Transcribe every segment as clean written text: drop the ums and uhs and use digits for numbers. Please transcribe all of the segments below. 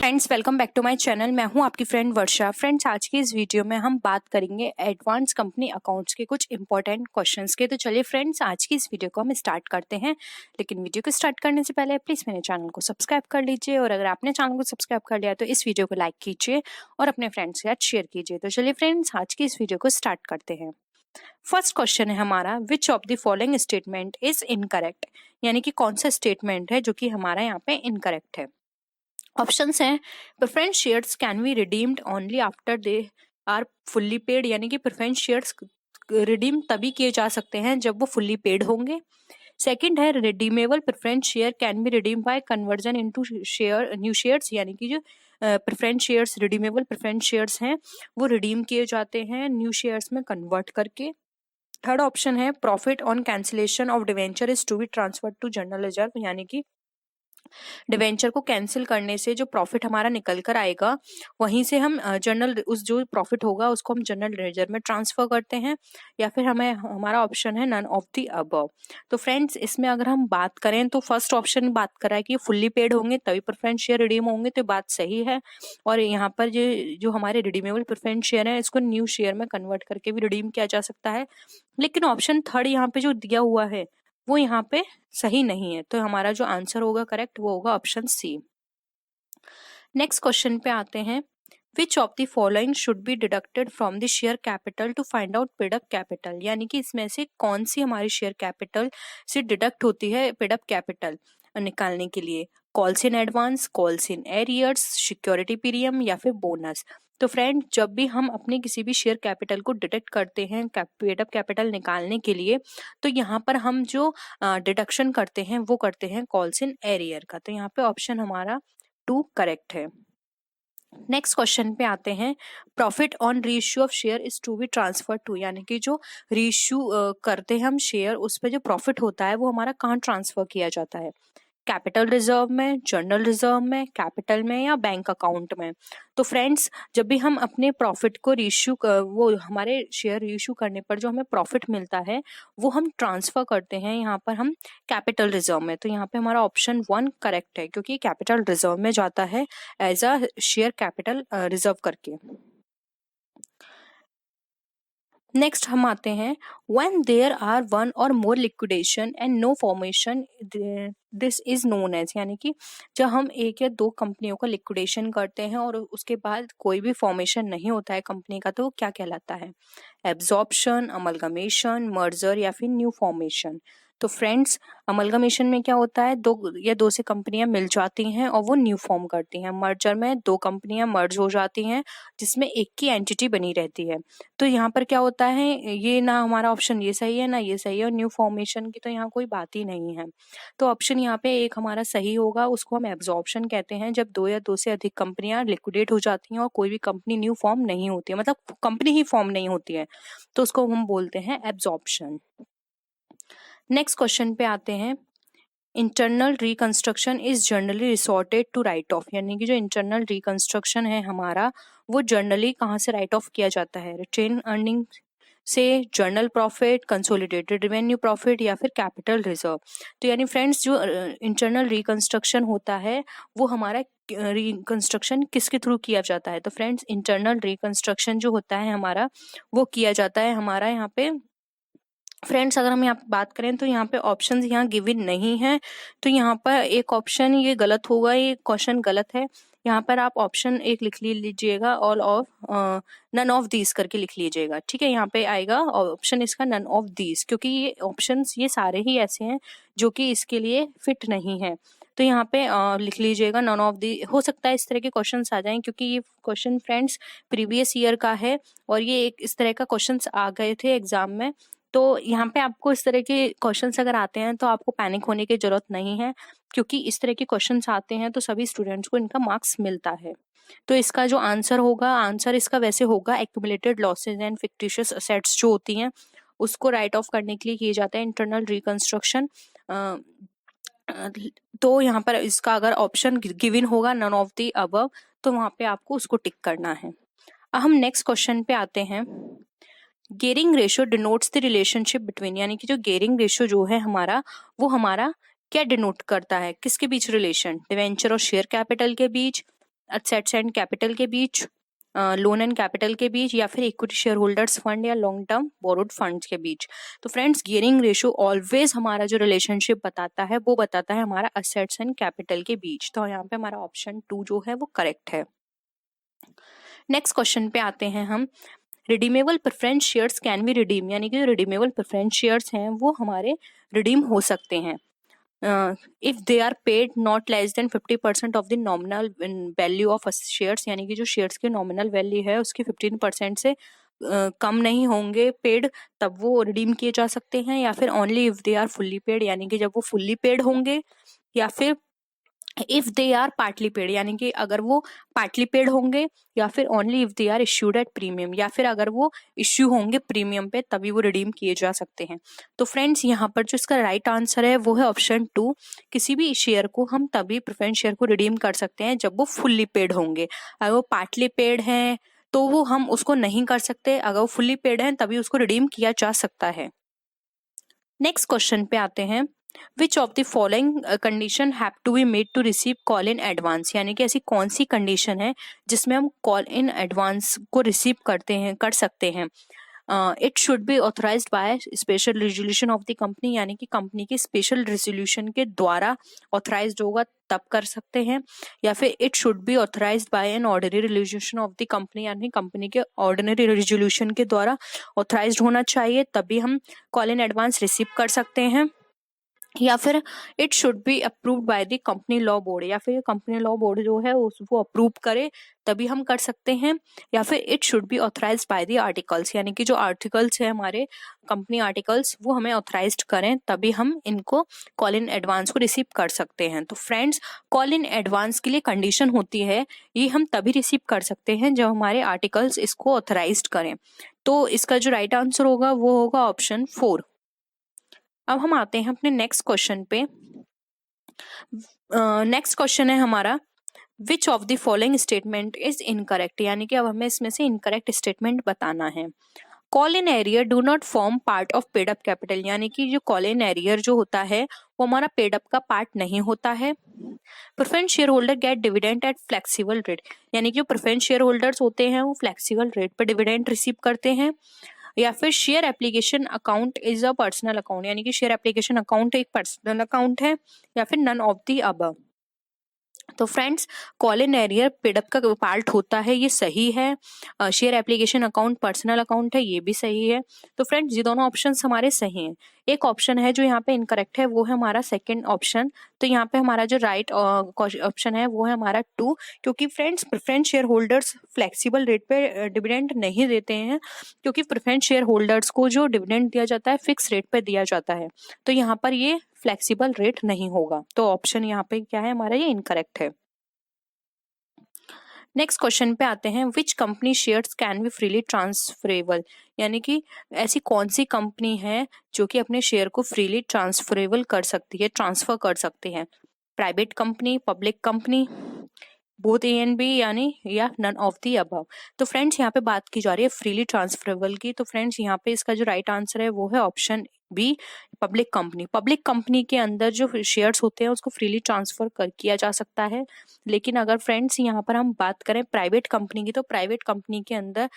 Friends, welcome back to my channel. मैं हूं आपकी फ्रेंड वर्षा। फ्रेंड्स, आज की इस वीडियो में हम बात करेंगे एडवांस कंपनी अकाउंट्स के कुछ इंपॉर्टेंट क्वेश्चंस के। तो चलिए फ्रेंड्स, आज की इस वीडियो को हम स्टार्ट करते हैं। लेकिन वीडियो को स्टार्ट करने से पहले प्लीज़ मेरे चैनल को सब्सक्राइब कर लीजिए, और अगर आपने चैनल को सब्सक्राइब कर लिया तो इस वीडियो को लाइक कीजिए और अपने फ्रेंड्स के साथ शेयर कीजिए। तो चलिए फ्रेंड्स, आज की इस वीडियो को स्टार्ट करते हैं। फर्स्ट क्वेश्चन है हमारा, विच of the following statement is incorrect, यानी कि कौन सा स्टेटमेंट है जो कि हमारा यहाँ पे इनकरेक्ट है। ऑप्शंस हैं, preference shares can be redeemed only after they are fully paid, यानी कि प्रेफरेंस शेयर्स रिडीम तभी किए जा सकते हैं जब वो फुल्ली पेड होंगे। सेकंड है, redeemable preference share can be redeem by conversion into share new shares, यानी कि जो preference shares redeemable preference shares हैं वो रिडीम किए जाते हैं न्यू शेयर्स में कन्वर्ट करके। थर्ड ऑप्शन है, profit on cancellation of debenture is to be transferred to general reserve, यानी कि डिवेंचर को कैंसिल करने से जो प्रॉफिट हमारा निकल कर आएगा वहीं से हम जनरल उस जो प्रॉफिट होगा उसको हम जनरल रिजर्व में ट्रांसफर करते हैं। या फिर हमें हमारा ऑप्शन है नन ऑफ द अबव। तो फ्रेंड्स, इसमें अगर हम बात करें तो फर्स्ट ऑप्शन बात कर रहा है कि फुल्ली पेड होंगे तभी प्रेफरेंस शेयर रिडीम होंगे, तो बात सही है। और यहाँ पर जो हमारे रिडीमेबल प्रेफरेंस शेयर है इसको न्यू शेयर में कन्वर्ट करके भी रिडीम किया जा सकता है। लेकिन ऑप्शन थर्ड यहाँ पे जो दिया हुआ है वो यहाँ पे सही नहीं है, तो हमारा जो आंसर होगा करेक्ट वो होगा ऑप्शन सी। नेक्स्ट क्वेश्चन पे आते हैं, which of the following should be deducted from the share capital to find out paid up capital, यानी कि इसमें से कौन सी हमारी शेयर कैपिटल से डिडक्ट होती है पेड अप कैपिटल निकालने के लिए। Calls in advance, calls in arrears, security premium या फिर बोनस। तो फ्रेंड, जब भी हम अपने किसी भी शेयर कैपिटल को डिडक्ट करते हैं पेड अप कैपिटल निकालने के लिए, तो यहाँ पर हम जो डिडक्शन करते हैं वो करते हैं कॉल्स इन एरियर का। तो यहाँ पे ऑप्शन हमारा 2 करेक्ट है। नेक्स्ट क्वेश्चन पे आते हैं, profit on reissue of share is to be transfer to, यानी कि जो रीइश्यू करते हैं हम शेयर उस पर जो प्रॉफिट होता है वो हमारा कहाँ ट्रांसफर किया जाता है। कैपिटल रिजर्व में, जनरल रिजर्व में, कैपिटल में या बैंक अकाउंट में। तो फ्रेंड्स, जब भी हम अपने प्रॉफिट को रीइश्यू वो हमारे शेयर रीइश्यू करने पर जो हमें प्रॉफिट मिलता है वो हम ट्रांसफर करते हैं यहाँ पर हम कैपिटल रिजर्व में। तो यहाँ पे हमारा ऑप्शन 1 करेक्ट है, क्योंकि कैपिटल रिजर्व में जाता है as a share capital reserve करके। नेक्स्ट हम आते हैं, when there are one or more liquidation and no formation this is known as, यानी कि जब हम एक या दो कंपनियों का लिक्विडेशन करते हैं और उसके बाद कोई भी फॉर्मेशन नहीं होता है कंपनी का, तो वो क्या कहलाता है। एब्जॉर्प्शन, अमलगमेशन, मर्जर या फिर न्यू फॉर्मेशन। तो फ्रेंड्स, अमलगमेशन में क्या होता है, दो से कंपनियां मिल जाती हैं और वो न्यू फॉर्म करती हैं। मर्जर में दो कंपनियां मर्ज हो जाती हैं जिसमें एक की एंटिटी बनी रहती है। तो यहाँ पर क्या होता है, ये ना हमारा ऑप्शन ये सही है ना ये सही है, और न्यू फॉर्मेशन की तो यहाँ कोई बात ही नहीं है। तो ऑप्शन यहाँ पे एक हमारा सही होगा, उसको हम एब्जॉर्प्शन कहते हैं, जब दो या दो से अधिक कंपनियां लिक्विडेट हो जाती हैं और कोई भी कंपनी न्यू फॉर्म नहीं होती है, मतलब कंपनी ही फॉर्म नहीं होती है, तो उसको हम बोलते हैं एब्जॉर्प्शन। नेक्स्ट क्वेश्चन पे आते हैं, internal reconstruction is generally resorted to write off, यानी कि जो इंटरनल रिकंस्ट्रक्शन है हमारा वो जनरली कहाँ से राइट ऑफ किया जाता है। रिटेन अर्निंग से, journal profit, consolidated revenue profit या फिर कैपिटल रिजर्व। तो यानी फ्रेंड्स, जो इंटरनल रिकंस्ट्रक्शन होता है वो हमारा रिकंस्ट्रक्शन किसके थ्रू किया जाता है। तो फ्रेंड्स, इंटरनल रिकंस्ट्रक्शन जो होता है हमारा वो किया जाता है हमारा यहाँ पे। फ्रेंड्स, अगर हम यहाँ पे बात करें तो यहाँ पे ऑप्शन यहाँ गिवन नहीं है, तो यहाँ पर एक ऑप्शन ये गलत होगा, ये क्वेश्चन गलत है। यहाँ पर आप ऑप्शन एक लिख लीजिएगा, all of none of these करके लिख लीजिएगा, ठीक है। यहाँ पे आएगा ऑप्शन इसका नन ऑफ दीज, क्योंकि ये ऑप्शंस ये सारे ही ऐसे हैं जो कि इसके लिए फिट नहीं है। तो यहाँ पे लिख लीजिएगा नन ऑफ दी। हो सकता है इस तरह के क्वेश्चंस आ जाएं, क्योंकि ये क्वेश्चन फ्रेंड्स प्रीवियस ईयर का है और ये एक इस तरह का क्वेश्चंस आ गए थे एग्जाम में। तो यहाँ पे आपको इस तरह के क्वेश्चंस अगर आते हैं तो आपको पैनिक होने की जरूरत नहीं है, क्योंकि इस तरह के क्वेश्चंस आते हैं तो सभी स्टूडेंट्स को इनका मार्क्स मिलता है। तो इसका जो आंसर होगा, आंसर इसका वैसे होगा, accumulated losses and fictitious assets जो होती हैं उसको राइट ऑफ करने के लिए किए जाता है इंटरनल रिकंस्ट्रक्शन। तो यहाँ पर इसका अगर ऑप्शन गिवन होगा नन ऑफ द अबव, तो वहां पे आपको उसको टिक करना है। अब हम नेक्स्ट क्वेश्चन पे आते हैं, gearing ratio denotes the relationship between, यानी कि जो गेयरिंग रेशियो जो है हमारा वो हमारा क्या डिनोट करता है, किसके बीच रिलेशन, डिवेंचर और शेयर कैपिटल के बीच, एसेट्स एंड कैपिटल के बीच, लोन एंड कैपिटल के बीच, या फिर इक्विटी शेयर होल्डर्स फंड या लॉन्ग टर्म बोरोड फंड्स के बीच। तो फ्रेंड्स गियरिंग रेशियो ऑलवेज हमारा जो रिलेशनशिप बताता है वो बताता है हमारा एसेट्स एंड कैपिटल के बीच। तो यहाँ पे हमारा ऑप्शन 2 जो है वो करेक्ट है। नेक्स्ट क्वेश्चन पे आते हैं हम। Redeemable preference shares can be redeem, यानी कि जो रिडीमेबल प्रेफरेंस शेयर्स हैं वो हमारे रिडीम हो सकते हैं if they are paid not less than 50% of the nominal value of shares, यानी कि जो शेयर्स की नॉमिनल वैल्यू है उसकी 15% से कम नहीं होंगे पेड, तब वो रिडीम किए जा सकते हैं। या फिर only if they are fully paid, यानी कि जब वो फुल्ली पेड होंगे, या फिर if they are partly paid, यानी कि अगर वो पार्टली पेड होंगे, या फिर only if they are issued at premium, या फिर अगर वो इश्यू होंगे प्रीमियम पे तभी वो रिडीम किए जा सकते हैं। तो फ्रेंड्स यहाँ पर जो इसका राइट आंसर है वो है ऑप्शन 2। किसी भी शेयर को हम तभी प्रेफरेंस शेयर को रिडीम कर सकते हैं जब वो फुल्ली पेड होंगे। अगर वो पार्टली पेड हैं तो वो हम उसको नहीं कर सकते, अगर वो फुल्ली पेड हैं तभी उसको रिडीम किया जा सकता है। नेक्स्ट क्वेश्चन पे आते हैं। Which of the following condition have to be made to receive call in advance, यानी कि ऐसी कौन सी कंडीशन है जिसमें हम कॉल इन एडवांस को रिसीव कर सकते हैं। It should be authorised by special resolution of the company, यानी कि कंपनी की स्पेशल रेजोल्यूशन के द्वारा ऑथराइज्ड होगा तब कर सकते हैं। या फिर it should be authorised bye an ordinary resolution of the company, यानी कंपनी के ऑर्डिनरी रेजोल्यूशन के द्वारा ऑथराइज्ड होना चाहिए तभी हम कॉल इन एडवांस रिसीव कर सकते हैं। या फिर it should be approved by the company law board, या फिर कंपनी लॉ बोर्ड जो है उसको अप्रूव करे तभी हम कर सकते हैं। या फिर it should be authorised by the articles, यानी कि जो आर्टिकल्स है हमारे कंपनी आर्टिकल्स वो हमें ऑथराइज्ड करें तभी हम इनको कॉल इन एडवांस को रिसीव कर सकते हैं। तो फ्रेंड्स कॉल इन एडवांस के लिए कंडीशन होती है, ये हम तभी रिसीव कर सकते हैं जब हमारे आर्टिकल्स इसको ऑथराइज्ड करें। तो इसका जो राइट आंसर होगा वो होगा ऑप्शन 4। अब हम आते हैं अपने नेक्स्ट क्वेश्चन पे। नेक्स्ट क्वेश्चन है हमारा विच of the following statement is incorrect, यानी कि अब हमें इसमें से इनकरेक्ट स्टेटमेंट बताना है। Call in arrear do not form part of paid up capital, यानी कि जो कॉल इन एरियर जो होता है वो हमारा पेड अप का पार्ट नहीं होता है। Preference share holder get dividend at flexible rate, यानी कि जो प्रेफरेंस शेयर होल्डर्स होते हैं वो फ्लेक्सिबल रेट पर डिविडेंड रिसीव करते हैं। या फिर share application account is a personal account, यानी कि शेयर एप्लीकेशन अकाउंट एक पर्सनल अकाउंट है। या फिर नन ऑफ दी अबव। तो friends call in arrear paid up का पार्ट होता है, ये सही है। Share application account personal account है, ये भी सही है। तो फ्रेंड्स ये दोनों ऑप्शंस हमारे सही हैं। एक ऑप्शन है जो यहाँ पे इनकरेक्ट है वो है हमारा सेकंड ऑप्शन। तो यहाँ पे हमारा जो राइट ऑप्शन है वो है हमारा 2, क्योंकि friends preference share holders flexible rate पे डिविडेंड नहीं देते हैं, क्योंकि प्रेफरेंस शेयर होल्डर्स को जो डिविडेंड दिया जाता है फिक्स रेट पे दिया जाता है। तो यहाँ पर ये फ्लेक्सिबल रेट नहीं होगा। तो ऑप्शन यहाँ पे क्या है हमारा, ये इनकरेक्ट है। नेक्स्ट क्वेश्चन पे आते हैं। Which company shares can B freely transferable, यानी कि ऐसी कौन सी कंपनी है जो कि अपने शेयर को फ्रीली ट्रांसफरेबल कर सकती है, ट्रांसफर कर सकती है। Private company, public company, both A and B, यानी या नन ऑफ दी अबव। तो फ्रेंड्स यहाँ पे बात की जा रही है फ्रीली ट्रांसफरेबल की। तो फ्रेंड्स यहाँ पे इसका जो राइट आंसर है वो है option B, public company. Public company के अंदर जो शेयर्स होते हैं उसको फ्रीली ट्रांसफर किया जा सकता है। लेकिन अगर फ्रेंड्स यहाँ पर हम बात करें प्राइवेट कंपनी की, तो प्राइवेट कंपनी के अंदर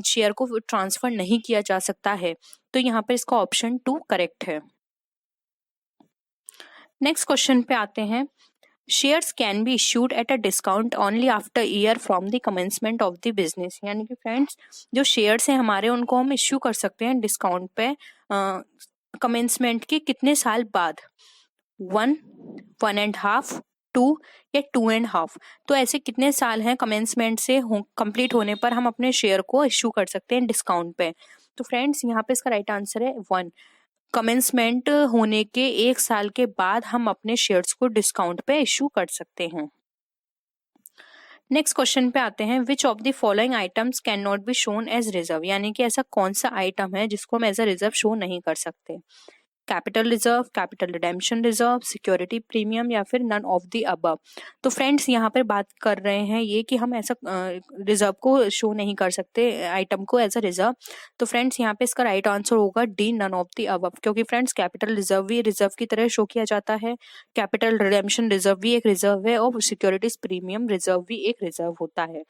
शेयर को ट्रांसफर नहीं किया जा सकता है। तो यहाँ पर इसका ऑप्शन 2 करेक्ट है। नेक्स्ट क्वेश्चन पे आते हैं। Shares can be issued at a discount only after year from the commencement of the business, यानी कि फ्रेंड्स जो शेयर्स हैं हमारे उनको हम इश्यू कर सकते हैं डिस्काउंट पे कमेंसमेंट के कितने साल बाद, 1, 1.5, 2 या 2.5। तो ऐसे कितने साल हैं कमेंसमेंट से कंप्लीट होने पर हम अपने शेयर को इश्यू कर सकते हैं डिस्काउंट पे। तो फ्रेंड्स यहाँ पे इसका राइट आंसर है 1। कमेंसमेंट होने के 1 साल के बाद हम अपने शेयर्स को डिस्काउंट पे इश्यू कर सकते हैं। नेक्स्ट क्वेश्चन पे आते हैं। Which of the following items can not be shown as reserve, यानी कि ऐसा कौन सा आइटम है जिसको हम एज अ रिजर्व शो नहीं कर सकते। Capital reserve, capital redemption reserve, security premium या फिर नन ऑफ द अबव। तो फ्रेंड्स यहाँ पर बात कर रहे हैं ये कि हम ऐसा रिजर्व को शो नहीं कर सकते आइटम को एज अ रिजर्व। तो फ्रेंड्स यहाँ पे इसका राइट आंसर होगा D, none of the above, क्योंकि फ्रेंड्स कैपिटल रिजर्व भी रिजर्व की तरह शो किया जाता है, कैपिटल रिडेम्पशन रिजर्व भी एक रिजर्व है और सिक्योरिटीज प्रीमियम रिजर्व भी एक रिजर्व होता है।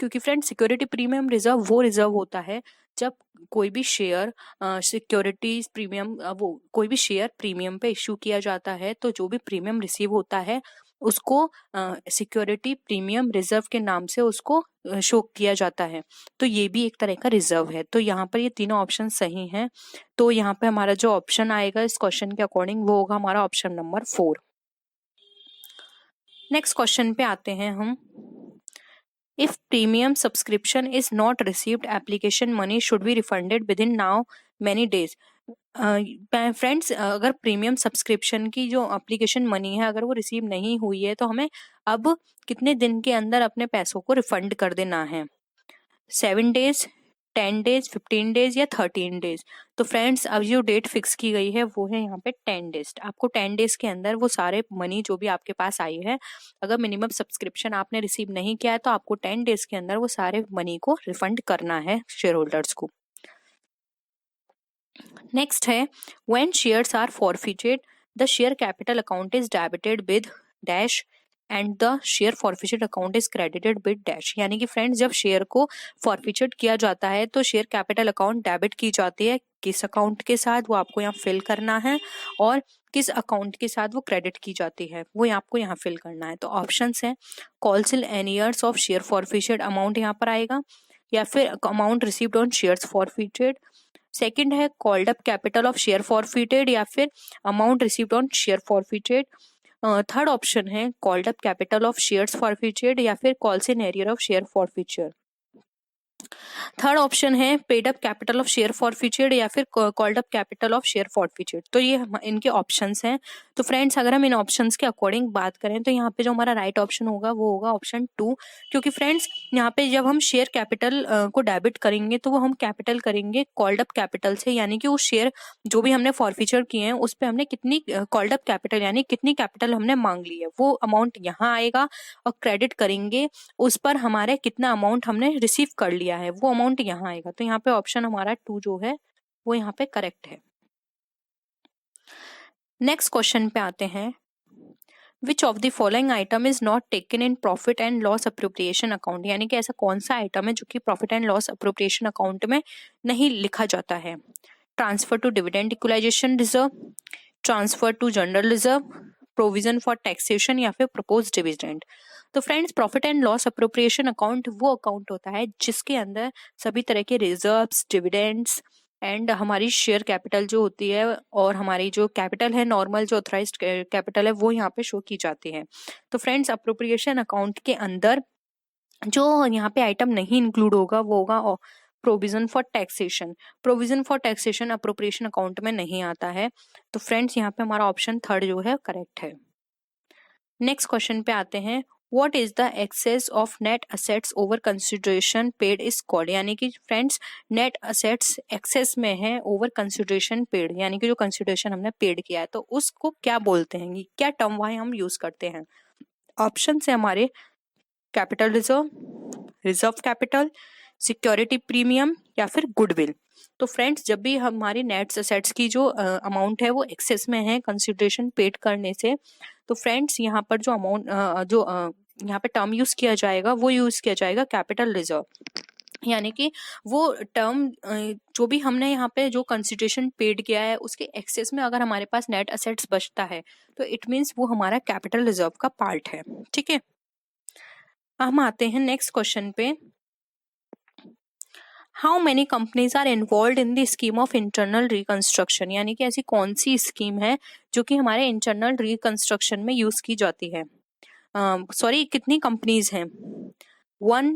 क्योंकि फ्रेंड्स सिक्योरिटी प्रीमियम रिजर्व वो रिजर्व होता है जब कोई भी शेयर सिक्योरिटीज प्रीमियम वो कोई भी शेयर प्रीमियम पे इश्यू किया जाता है, तो जो भी प्रीमियम रिसीव होता है उसको सिक्योरिटी प्रीमियम रिजर्व के नाम से उसको शो किया जाता है। तो ये भी एक तरह का रिजर्व है। तो यहाँ पर ये तीनों ऑप्शन सही हैं। तो यहाँ पे हमारा जो ऑप्शन आएगा इस क्वेश्चन के अकॉर्डिंग वो होगा हमारा ऑप्शन नंबर 4। नेक्स्ट क्वेश्चन पे आते हैं हम। If premium subscription is not received application money should be refunded with in now many days. Friends अगर प्रीमियम सब्सक्रिप्शन की जो एप्लीकेशन मनी है अगर वो रिसीव नहीं हुई है तो हमें अब कितने दिन के अंदर अपने पैसों को रिफंड कर देना है? 7 डेज, 10 डेज, 15 डेज या 13 डेज। तो फ्रेंड्स अब जो डेट फिक्स की गई है वो है यहाँ पे 10 डेज। आपको 10 डेज के अंदर वो सारे मनी जो भी आपके पास आई है, अगर मिनिमम सब्सक्रिप्शन आपने रिसीव नहीं किया है तो आपको 10 डेज के अंदर वो सारे मनी को रिफंड करना है शेयर होल्डर्स को। नेक्स्ट है when shares are forfeited the share capital account is debited with dash and the share forfeited account is credited with dash. यानी कि फ्रेंड्स जब शेयर को फॉरफिटेड किया जाता है तो शेयर कैपिटल अकाउंट डेबिट की जाती है, किस अकाउंट के साथ वो आपको यहाँ फिल करना है और किस अकाउंट के साथ वो क्रेडिट की जाती है वो आपको यहाँ फिल करना है। तो ऑप्शंस हैं calls in arrears of share forfeited amount यहाँ पर आएगा, या फिर amount received on shares forfeited. Second है called up capital of share forfeited या फिर amount received on share forfeited. Third option है called up capital of shares forfeited या फिर calls in arrear of share forfeited. Third option है paid up capital of share forfeited या फिर called up capital of share forfeited. तो ये इनके options हैं। तो फ्रेंड्स अगर हम इन ऑप्शंस के अकॉर्डिंग बात करें तो यहाँ पे जो हमारा राइट ऑप्शन होगा वो होगा ऑप्शन 2, क्योंकि फ्रेंड्स यहाँ पे जब हम शेयर कैपिटल को डेबिट करेंगे तो वो हम कैपिटल करेंगे कॉल्ड अप कैपिटल से, यानी कि वो शेयर जो भी हमने फॉरफिचर किए हैं उस पर हमने कितनी कॉल्ड अप कैपिटल यानी कितनी कैपिटल हमने मांग ली है वो अमाउंट यहाँ आएगा और क्रेडिट करेंगे उस पर हमारे कितना अमाउंट हमने रिसीव कर लिया है वो अमाउंट यहाँ आएगा। तो यहाँ पे ऑप्शन हमारा 2 जो है वो यहाँ पे करेक्ट है। नेक्स्ट क्वेश्चन पे आते हैं। Which of the following item is not taken in profit and loss appropriation account. यानी कि ऐसा कौन सा आइटम है जो कि profit and loss appropriation account में नहीं लिखा जाता है? Transfer to dividend equalisation reserve, transfer to general reserve, provision for taxation या फिर प्रपोज डिविडेंड। तो friends profit and loss appropriation account वो अकाउंट होता है जिसके अंदर सभी तरह के रिजर्व्स, डिविडेंड्स एंड हमारी शेयर कैपिटल जो होती है और हमारी जो कैपिटल है नॉर्मल जो ऑथराइज्ड कैपिटल है वो यहाँ पे शो की जाती है। तो फ्रेंड्स अप्रोप्रिएशन अकाउंट के अंदर जो यहाँ पे आइटम नहीं इंक्लूड होगा वो होगा provision for taxation. Provision for taxation appropriation account में नहीं आता है। तो फ्रेंड्स यहाँ पे हमारा ऑप्शन 3 जो है करेक्ट है। नेक्स्ट क्वेश्चन पे आते हैं। What is the excess of net assets over consideration paid is called। यानी कि फ्रेंड्स नेट असेट्स एक्सेस में है ओवर कंसिडरेशन पेड, यानी कि जो कंसिडरेशन हमने पेड किया है तो उसको क्या बोलते हैं, क्या टर्म वहां हम यूज करते हैं? ऑप्शन है हमारे capital reserve, reserve capital, security premium या फिर गुडविल। तो फ्रेंड्स जब भी हमारी नेट असेट्स की जो अमाउंट है वो एक्सेस में है कंसिडरेशन पेड करने से, तो फ्रेंड्स यहाँ पर जो अमाउंट यहाँ पे टर्म यूज किया जाएगा वो यूज किया जाएगा कैपिटल रिजर्व। यानी कि वो टर्म जो भी हमने यहाँ पे जो कंसिडरेशन पेड किया है उसके एक्सेस में अगर हमारे पास नेट असेट्स बचता है तो इट मीन्स वो हमारा कैपिटल रिजर्व का पार्ट है। ठीक है, हम आते हैं नेक्स्ट क्वेश्चन पे। How many companies are involve in the scheme of internal reconstruction. यानी कि ऐसी कौन सी स्कीम है जो कि हमारे इंटरनल रिकंस्ट्रक्शन में यूज की जाती है? कितनी कंपनीज हैं? 1,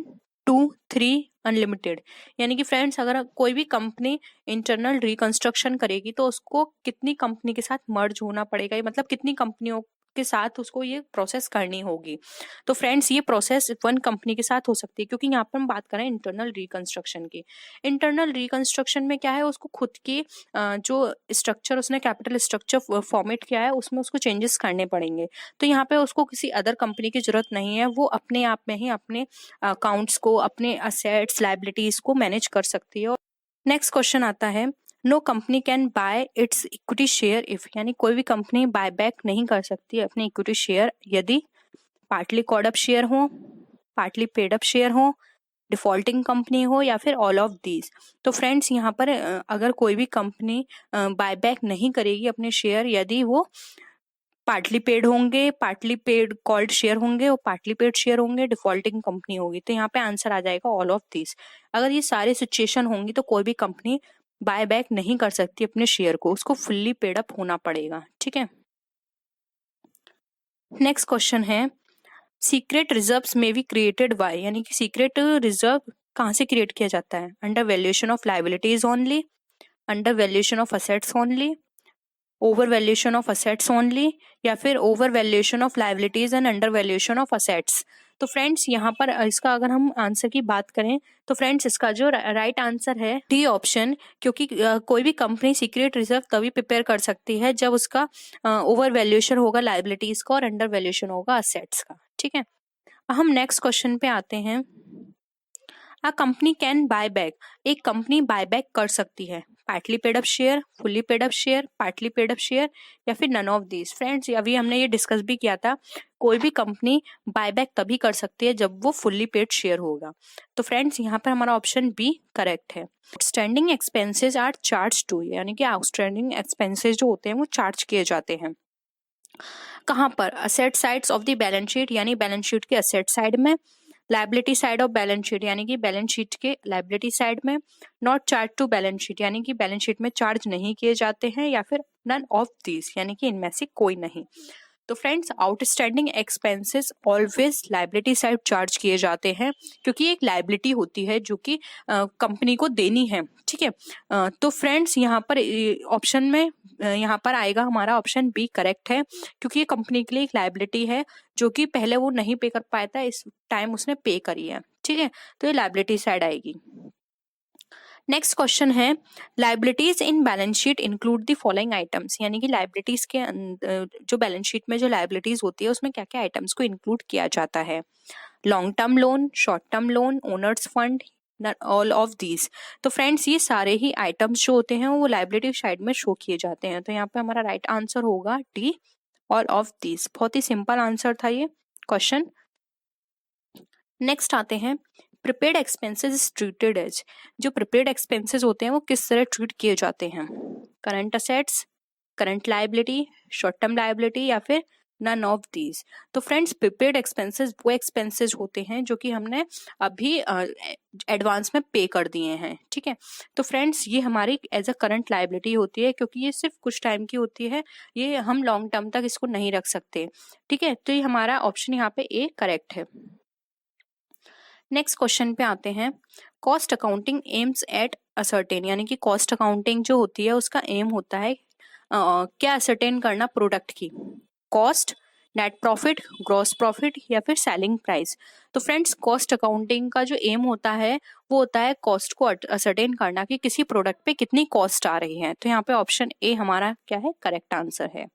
2, 3 अनलिमिटेड। यानी कि फ्रेंड्स अगर कोई भी कंपनी इंटरनल रिकंस्ट्रक्शन करेगी तो उसको कितनी कंपनी के साथ मर्ज होना पड़ेगा, मतलब कितनी कंपनियों के साथ उसको ये प्रोसेस करनी होगी। तो फ्रेंड्स ये प्रोसेस वन कंपनी के साथ हो सकती है, क्योंकि यहाँ पर हम बात करें इंटरनल रिकंस्ट्रक्शन की। इंटरनल रिकंस्ट्रक्शन में क्या है, उसको खुद की जो स्ट्रक्चर उसने कैपिटल स्ट्रक्चर फॉर्मेट किया है उसमें उसको चेंजेस करने पड़ेंगे। तो यहाँ पे उसको किसी अदर कंपनी की जरूरत नहीं है, वो अपने आप में ही अपने अकाउंट्स को, अपने असेट्स लायबिलिटीज को मैनेज कर सकती है। नेक्स्ट क्वेश्चन आता है, no company can buy its equity share if, यानी कोई भी कंपनी बाय बैक नहीं कर सकती है अपने इक्विटी शेयर यदि पार्टली कॉल्ड अप शेयर हो, पार्टली पेड अप शेयर हो, डिफॉल्टिंग कंपनी हो, या फिर ऑल ऑफ दीज। तो फ्रेंड्स यहाँ पर अगर कोई भी कंपनी बाय बैक नहीं करेगी अपने शेयर यदि वो पार्टली पेड होंगे, पार्टली पेड कॉल्ड शेयर होंगे और पार्टली पेड शेयर होंगे, डिफॉल्टिंग कंपनी होगी। तो यहाँ पे आंसर आ जाएगा ऑल ऑफ दीज। अगर ये सारे सिचुएशन होंगी तो कोई भी कंपनी बाय बैक नहीं कर सकती अपने शेयर को, उसको फुल्ली पेड अप होना पड़ेगा। ठीक है, नेक्स्ट क्वेश्चन है, सीक्रेट रिजर्व्स में बी क्रिएटेड बाय, यानी कि सीक्रेट रिजर्व कहाँ से क्रिएट किया जाता है? Under valuation of liabilities only, under valuation of assets only, over valuation of assets only, या फिर over valuation of liabilities and under valuation of assets. तो फ्रेंड्स यहाँ पर इसका अगर हम आंसर की बात करें तो फ्रेंड्स इसका जो राइट आंसर है डी ऑप्शन, क्योंकि कोई भी कंपनी सीक्रेट रिजर्व तभी प्रिपेयर कर सकती है जब उसका ओवर वैल्यूएशन होगा लायबिलिटीज का और अंडर वैल्यूएशन होगा असेट्स का। ठीक है, हम नेक्स्ट क्वेश्चन पे आते हैं, a company can buy back, एक कंपनी बाय बैक कर सकती है partly paid up share, fully paid up share, partly paid up share, या फिर नन ऑफ दीज। फ्रेंड्स अभी हमने ये डिस्कस भी किया था, कोई भी कंपनी बाय बैक तभी कर सकती है जब वो फुल्ली पेड शेयर होगा। तो फ्रेंड्स यहाँ पर हमारा ऑप्शन बी करेक्ट है। Outstanding expenses are charge to, यानी कि आउटस्टैंडिंग एक्सपेंसेस जो होते हैं वो चार्ज किए जाते हैं कहाँ पर? Asset sides of the balance sheet, यानी बैलेंस शीट के असेट साइड में, liability side of balance sheet, यानी कि बैलेंस शीट के लायबिलिटी साइड में, not charge to balance sheet, यानी कि बैलेंस शीट में चार्ज नहीं किए जाते हैं, या फिर नन ऑफ दीज, यानी कि इनमें से कोई नहीं। तो friends outstanding expenses always liability side charge किए जाते हैं, क्योंकि एक लायबिलिटी होती है जो कि कंपनी को देनी है। ठीक है, तो फ्रेंड्स यहाँ पर ऑप्शन में यहाँ पर आएगा हमारा ऑप्शन बी करेक्ट है, क्योंकि ये कंपनी के लिए एक लायबिलिटी है जो कि पहले वो नहीं पे कर पाया था, इस टाइम उसने पे करी है। ठीक है, तो ये लायबिलिटी साइड आएगी। नेक्स्ट क्वेश्चन है, liabilities in balance sheet include the following items, यानी कि लायबिलिटीज के जो बैलेंस शीट में जो लायबिलिटीज होती है उसमें क्या क्या आइटम्स को इंक्लूड किया जाता है? Long term loan, short term loan, owner's fund, all of these. तो फ्रेंड्स ये सारे ही आइटम्स जो होते हैं वो लायबिलिटी साइड में शो किए जाते हैं। तो यहाँ पे हमारा राइट आंसर होगा डी, ऑल ऑफ दीज। बहुत ही सिंपल आंसर था ये क्वेश्चन। नेक्स्ट आते हैं, प्रीपेड एक्सपेंसेस ट्रीटेड एज, जो प्रीपेड एक्सपेंसेस होते हैं वो किस तरह ट्रीट किए जाते हैं? Current assets, current liability, short term liability, या फिर नन ऑफ दीज। तो फ्रेंड्स प्रीपेड एक्सपेंसेस वो एक्सपेंसेस होते हैं जो कि हमने अभी एडवांस में पे कर दिए हैं। ठीक है, तो फ्रेंड्स ये हमारी एज अ करंट लायबिलिटी होती है, क्योंकि ये सिर्फ कुछ टाइम की होती है, ये हम लॉन्ग टर्म तक इसको नहीं रख सकते। ठीक है, तो ये हमारा ऑप्शन यहाँ पे ए करेक्ट है। नेक्स्ट क्वेश्चन पे आते हैं, cost accounting aims at ascertain, यानी कि कॉस्ट अकाउंटिंग जो होती है उसका एम होता है क्या असर्टेन करना? प्रोडक्ट की cost, net profit, gross profit, या फिर सेलिंग प्राइस। तो फ्रेंड्स कॉस्ट अकाउंटिंग का जो एम होता है वो होता है कॉस्ट को असर्टेन करना कि किसी प्रोडक्ट पे कितनी कॉस्ट आ रही है। तो यहाँ पे ऑप्शन ए हमारा क्या है? करेक्ट आंसर है।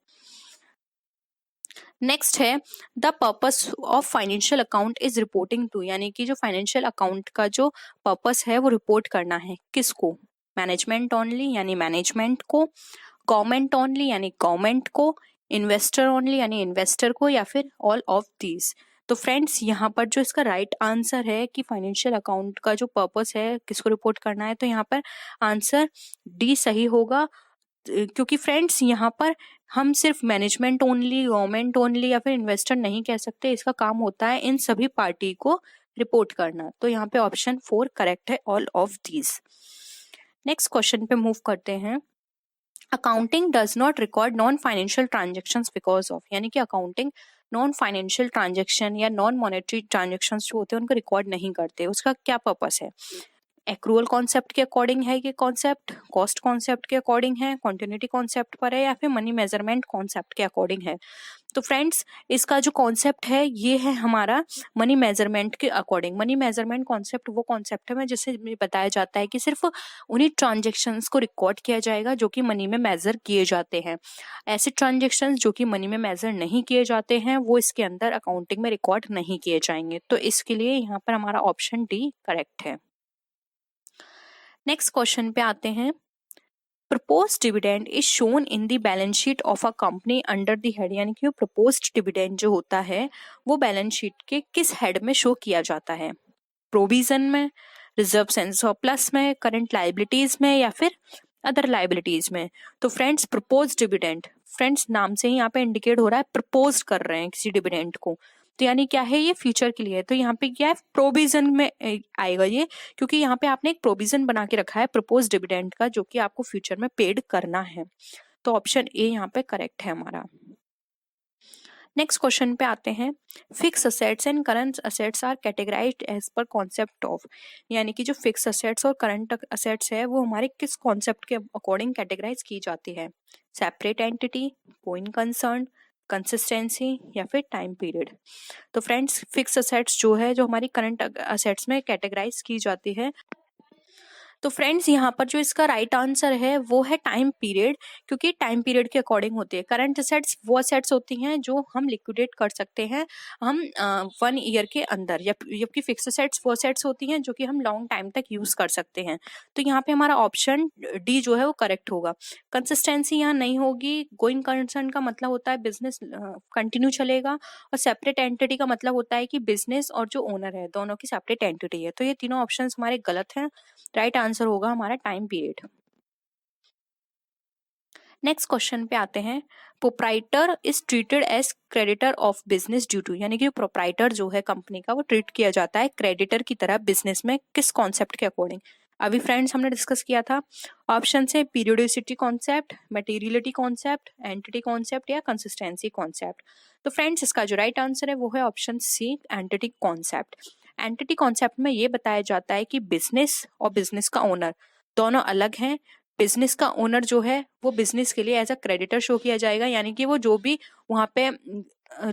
नेक्स्ट है, the purpose of financial account is reporting to, यानी कि जो फाइनेंशियल अकाउंट का जो पर्पस है वो रिपोर्ट करना है किसको? मैनेजमेंट ओनली, यानी मैनेजमेंट को, गवर्नमेंट ओनली, यानी गवर्नमेंट को, इन्वेस्टर ओनली, यानी इन्वेस्टर को, या फिर ऑल ऑफ दीज। तो फ्रेंड्स यहाँ पर जो इसका राइट आंसर है कि फाइनेंशियल अकाउंट का जो पर्पस है किसको रिपोर्ट करना है, तो यहाँ पर आंसर डी सही होगा, क्योंकि फ्रेंड्स यहाँ पर हम सिर्फ मैनेजमेंट ओनली, गवर्नमेंट ओनली, या फिर इन्वेस्टर नहीं कह सकते, इसका काम होता है इन सभी पार्टी को रिपोर्ट करना। तो यहाँ पे ऑप्शन 4 करेक्ट है, all of these. Next question पे मूव करते हैं, accounting does not record non financial transactions because of, यानी कि अकाउंटिंग नॉन फाइनेंशियल ट्रांजेक्शन या नॉन मॉनेटरी ट्रांजेक्शंस जो होते हैं उनको रिकॉर्ड नहीं करते, उसका क्या पर्पस है? एक्रूअल कॉन्सेप्ट के अकॉर्डिंग है ये कॉन्सेप्ट, कॉस्ट कॉन्सेप्ट के अकॉर्डिंग है, क्वांटिटी कॉन्सेप्ट पर है, या फिर मनी मेजरमेंट कॉन्सेप्ट के अकॉर्डिंग है। तो फ्रेंड्स इसका जो कॉन्सेप्ट है ये है हमारा मनी मेजरमेंट के अकॉर्डिंग। मनी मेजरमेंट कॉन्सेप्ट वो कॉन्सेप्ट है जिससे बताया जाता है कि सिर्फ उन्हीं ट्रांजेक्शन्स को रिकॉर्ड किया जाएगा जो कि मनी में मेजर किए जाते हैं। ऐसे ट्रांजेक्शन्स जो कि मनी में मेजर नहीं किए जाते हैं वो इसके अंदर अकाउंटिंग में रिकॉर्ड नहीं किए जाएंगे। तो इसके लिए यहाँ पर हमारा ऑप्शन डी करेक्ट है। नेक्स्ट क्वेश्चन पे आते हैं। proposed dividend is shown in the balance sheet of a company under the head, यानी कि proposed dividend जो होता है वो बैलेंस शीट के किस हेड में शो किया जाता है? प्रोविजन में, रिजर्व एंड सरप्लस में, करंट लाइबिलिटीज में, या फिर अदर लाइबिलिटीज में? तो फ्रेंड्स प्रपोज्ड डिविडेंड, फ्रेंड्स नाम से ही यहाँ पे इंडिकेट हो रहा है प्रपोज कर रहे हैं किसी डिविडेंड को, तो यानी क्या है ये फ्यूचर के लिए है। तो यहाँ पे क्या है प्रोविजन में आएगा ये, क्योंकि यहाँ पे आपने एक प्रोविजन बना के रखा है प्रपोज डिविडेंड का जो कि आपको फ्यूचर में पेड करना है। तो ऑप्शन ए यहाँ पे करेक्ट है हमारा। नेक्स्ट क्वेश्चन पे आते हैं। Fix assets and current assets are categorised as per concept of, यानी कि जो फिक्स असेट्स और करंट असेट्स है वो हमारे किस कॉन्सेप्ट के अकॉर्डिंग कैटेगराइज की जाती है? Separate entity, going concern, consistency, या फिर टाइम पीरियड? तो फ्रेंड्स फिक्स असेट्स जो है जो हमारी करंट असेट्स में कैटेगराइज की जाती है। तो फ्रेंड्स यहाँ पर जो इसका राइट आंसर है वो है टाइम पीरियड, क्योंकि टाइम पीरियड के अकॉर्डिंग होती है। करंट असेट्स वो असेट्स होती हैं जो हम लिक्विडेट कर सकते हैं हम 1 ईयर के अंदर, जबकि फिक्स असेट्स वो असेट्स होती हैं जो कि हम लॉन्ग टाइम तक यूज कर सकते हैं। तो यहाँ पे हमारा ऑप्शन डी जो है वो करेक्ट होगा। कंसिस्टेंसी यहाँ नहीं होगी। गोइंग कंसर्न का मतलब होता है बिजनेस कंटिन्यू चलेगा, और सेपरेट एंटिटी का मतलब होता है कि बिजनेस और जो ओनर है दोनों की सेपरेट एंटिटी है। तो ये तीनों ऑप्शंस हमारे गलत हैं। राइट आंसर होगा हमारा टाइम पीरियड। नेक्स्ट क्वेश्चन पे आते हैं। Proprietor is treated as creditor of business due to, यानी कि प्रोप्राइटर जो है कंपनी का वो ट्रीट किया जाता है क्रेडिटर की तरह बिजनेस में, किस कॉन्सेप्ट के अकॉर्डिंग? अभी फ्रेंड्स हमने डिस्कस किया था। ऑप्शन है periodicity concept, materiality concept, entity concept, या कंसिस्टेंसी कॉन्सेप्ट। तो फ्रेंड्स इसका जो राइट आंसर है वो है option C, entity concept. Entity concept में ये बताया जाता है कि बिजनेस और बिजनेस का ओनर दोनों अलग हैं। बिजनेस का ओनर जो है वो बिजनेस के लिए एज अ क्रेडिटर शो किया जाएगा, यानी कि वो जो भी वहाँ पे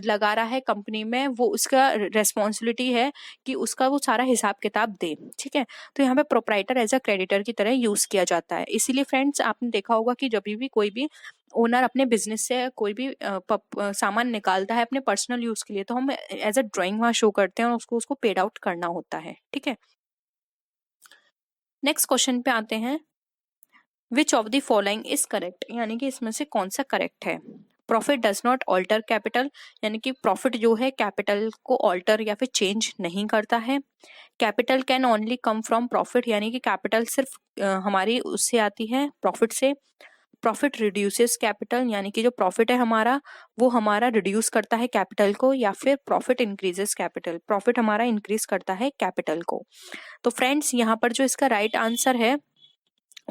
लगा रहा है कंपनी में वो उसका रेस्पॉन्सिबिलिटी है कि उसका वो सारा हिसाब किताब दे। ठीक है, तो यहाँ पे प्रोप्राइटर एज अ क्रेडिटर की तरह यूज किया जाता है। इसीलिए फ्रेंड्स आपने देखा होगा कि जब भी कोई भी ओनर अपने बिजनेस से कोई भी सामान निकालता है अपने पर्सनल यूज के लिए, तो हम एज अ ड्राइंग वहाँ शो करते हैं और उसको पेड आउट करना होता है। ठीक है, नेक्स्ट क्वेश्चन पे आते हैं। Which of the following is correct, यानी कि इसमें से कौन सा करेक्ट है? Profit does not alter capital, यानी कि प्रॉफिट जो है कैपिटल को ऑल्टर या फिर चेंज नहीं करता है। Capital can only come from profit, यानी कि कैपिटल सिर्फ हमारी उससे आती है प्रॉफिट से। प्रॉफिट रिड्यूसेस कैपिटल, यानी कि जो प्रॉफिट है हमारा वो हमारा रिड्यूस करता है कैपिटल को, या फिर प्रॉफिट इंक्रीजेस कैपिटल, प्रॉफिट हमारा इंक्रीज करता है कैपिटल को। तो फ्रेंड्स यहाँ पर जो इसका राइट आंसर है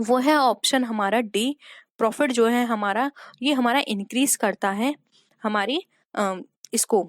वो है ऑप्शन हमारा डी। प्रॉफिट जो है हमारा ये हमारा इंक्रीज करता है हमारी इसको